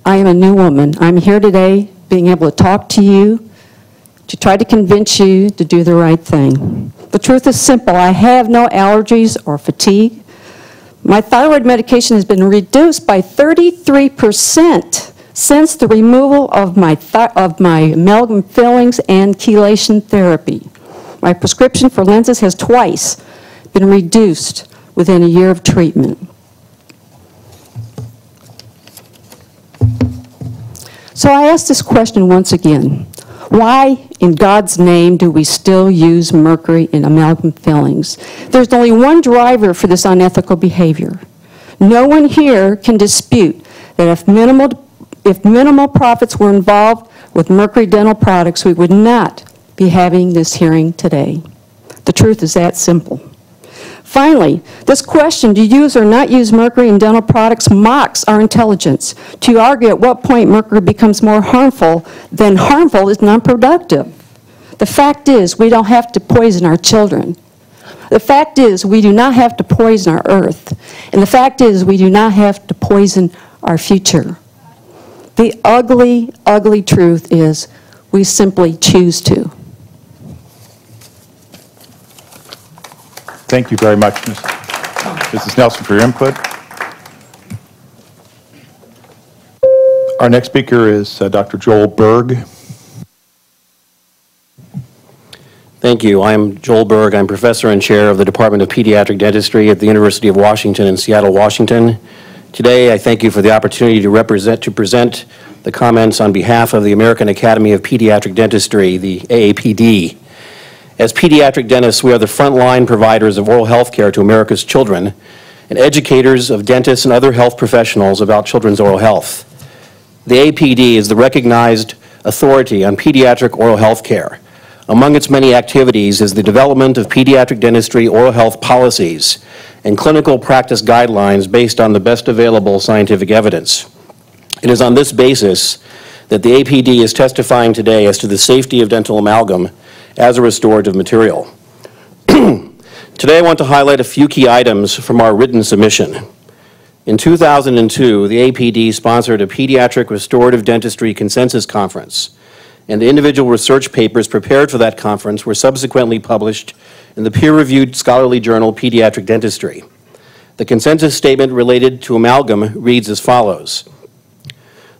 I am a new woman. I'm here today being able to talk to you, to try to convince you to do the right thing. The truth is simple. I have no allergies or fatigue. My thyroid medication has been reduced by 33% since the removal of my amalgam fillings and chelation therapy. My prescription for lenses has twice been reduced within a year of treatment. So I ask this question once again. Why, in God's name, do we still use mercury in amalgam fillings? There's only one driver for this unethical behavior. No one here can dispute that if minimal profits were involved with mercury dental products, we would not be having this hearing today. The truth is that simple. Finally, this question, to use or not use mercury in dental products, mocks our intelligence. To argue at what point mercury becomes more harmful than harmful is non-productive. The fact is, we don't have to poison our children. The fact is, we do not have to poison our earth. And the fact is, we do not have to poison our future. The ugly, ugly truth is, we simply choose to. Thank you very much, Mrs. Nelson, for your input. Our next speaker is Dr. Joel Berg. Thank you. I'm Joel Berg. I'm professor and chair of the Department of Pediatric Dentistry at the University of Washington in Seattle, Washington. Today, I thank you for the opportunity to present the comments on behalf of the American Academy of Pediatric Dentistry, the AAPD. As pediatric dentists, we are the frontline providers of oral health care to America's children and educators of dentists and other health professionals about children's oral health. The AAPD is the recognized authority on pediatric oral health care. Among its many activities is the development of pediatric dentistry oral health policies and clinical practice guidelines based on the best available scientific evidence. It is on this basis that the AAPD is testifying today as to the safety of dental amalgam as a restorative material. Today I want to highlight a few key items from our written submission. In 2002, the AAPD sponsored a Pediatric Restorative Dentistry Consensus Conference, and the individual research papers prepared for that conference were subsequently published in the peer-reviewed scholarly journal Pediatric Dentistry. The consensus statement related to amalgam reads as follows.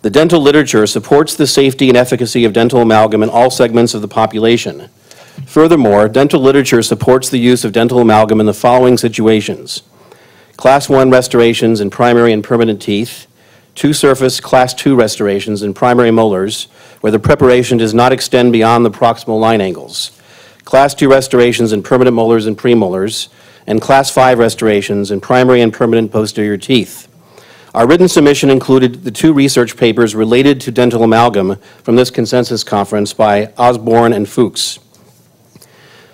The dental literature supports the safety and efficacy of dental amalgam in all segments of the population. Furthermore, dental literature supports the use of dental amalgam in the following situations: Class 1 restorations in primary and permanent teeth, 2 surface Class 2 restorations in primary molars, where the preparation does not extend beyond the proximal line angles, Class 2 restorations in permanent molars and premolars, and Class 5 restorations in primary and permanent posterior teeth. Our written submission included the 2 research papers related to dental amalgam from this consensus conference by Osborne and Fuchs.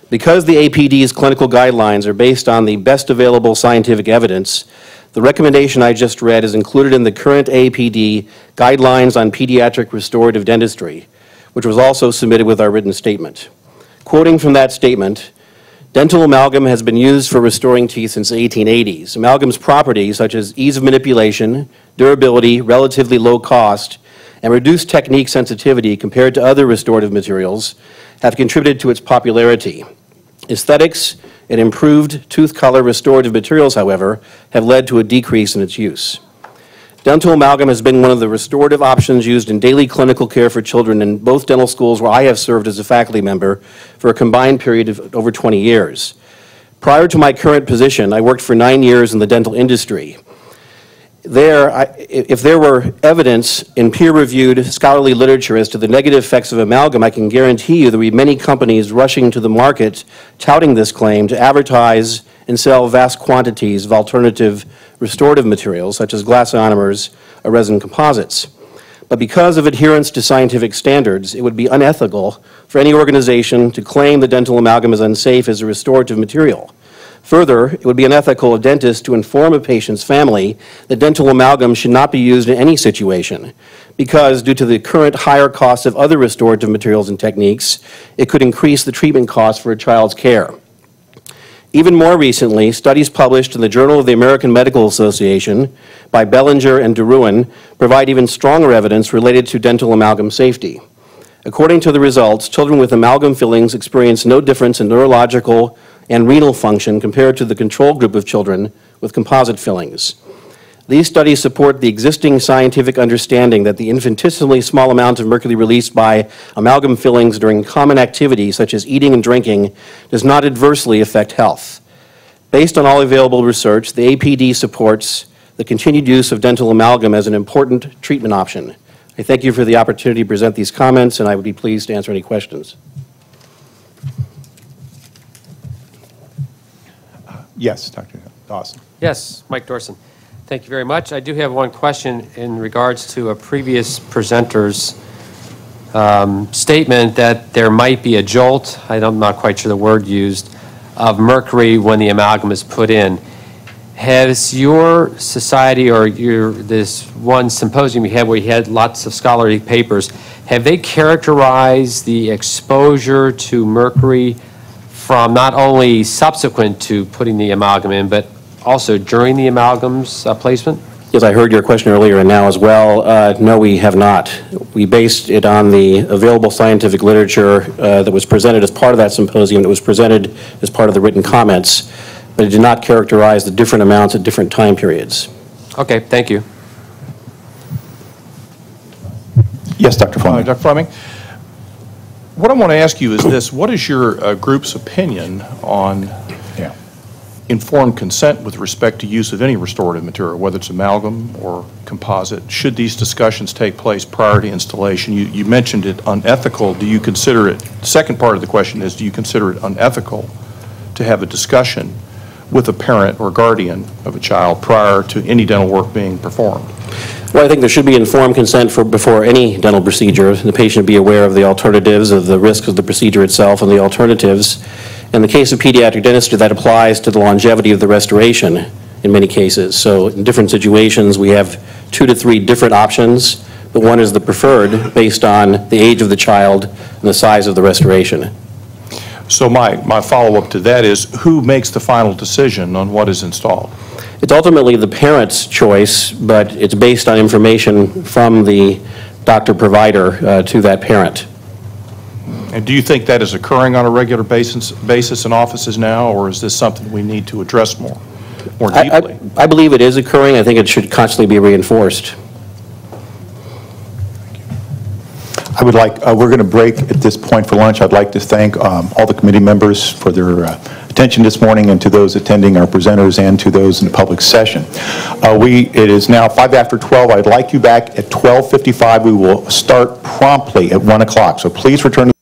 Because the AAPD's clinical guidelines are based on the best available scientific evidence, the recommendation I just read is included in the current AAPD Guidelines on Pediatric Restorative Dentistry, which was also submitted with our written statement. Quoting from that statement, dental amalgam has been used for restoring teeth since the 1880s. Amalgam's properties, such as ease of manipulation, durability, relatively low cost, and reduced technique sensitivity compared to other restorative materials, have contributed to its popularity. Aesthetics and improved tooth color restorative materials, however, have led to a decrease in its use. Dental amalgam has been one of the restorative options used in daily clinical care for children in both dental schools where I have served as a faculty member for a combined period of over 20 years. Prior to my current position, I worked for 9 years in the dental industry. If there were evidence in peer-reviewed scholarly literature as to the negative effects of amalgam, I can guarantee you there would be many companies rushing to the market touting this claim to advertise and sell vast quantities of alternative restorative materials such as glass ionomers or resin composites. But because of adherence to scientific standards, it would be unethical for any organization to claim the dental amalgam is unsafe as a restorative material. Further, it would be unethical of dentists to inform a patient's family that dental amalgam should not be used in any situation, because due to the current higher costs of other restorative materials and techniques, it could increase the treatment costs for a child's care. Even more recently, studies published in the Journal of the American Medical Association by Bellinger and DeRuin provide even stronger evidence related to dental amalgam safety. According to the results, children with amalgam fillings experience no difference in neurological and renal function compared to the control group of children with composite fillings. These studies support the existing scientific understanding that the infinitesimally small amount of mercury released by amalgam fillings during common activities such as eating and drinking does not adversely affect health. Based on all available research, the APD supports the continued use of dental amalgam as an important treatment option. I thank you for the opportunity to present these comments, and I would be pleased to answer any questions. Yes, Dr. Dawson. Yes, Mike Dorson. Thank you very much. I do have one question in regards to a previous presenter's statement that there might be a jolt, I'm not quite sure the word used, of mercury when the amalgam is put in. Has your society or this one symposium you had where you had lots of scholarly papers, have they characterized the exposure to mercury from not only subsequent to putting the amalgam in, but also during the amalgam's placement? Yes, I heard your question earlier and now as well. No, we have not. We based it on the available scientific literature that was presented as part of that symposium. It was presented as part of the written comments, but it did not characterize the different amounts at different time periods. Okay, thank you. Yes, Dr. Fleming. Dr. Fleming, what I want to ask you is this. What is your group's opinion on informed consent with respect to use of any restorative material, whether it's amalgam or composite? Should these discussions take place prior to installation? You mentioned it unethical. Do you consider it, the second part of the question is, do you consider it unethical to have a discussion with a parent or guardian of a child prior to any dental work being performed? Well, I think there should be informed consent before any dental procedure. The patient be aware of the alternatives, of the risks of the procedure itself and the alternatives. In the case of pediatric dentistry, that applies to the longevity of the restoration in many cases. So in different situations, we have 2 to 3 different options, but one is the preferred based on the age of the child and the size of the restoration. So my follow-up to that is, who makes the final decision on what is installed? It's ultimately the parent's choice, but it's based on information from the doctor-provider to that parent. And do you think that is occurring on a regular basis in offices now, or is this something we need to address more deeply? I believe it is occurring. I think it should constantly be reinforced. I would like, we're going to break at this point for lunch. I'd like to thank all the committee members for their attention this morning, and to those attending, our presenters, and to those in the public session. It is now 5 after 12. I'd like you back at 12:55. We will start promptly at 1 o'clock. So please return to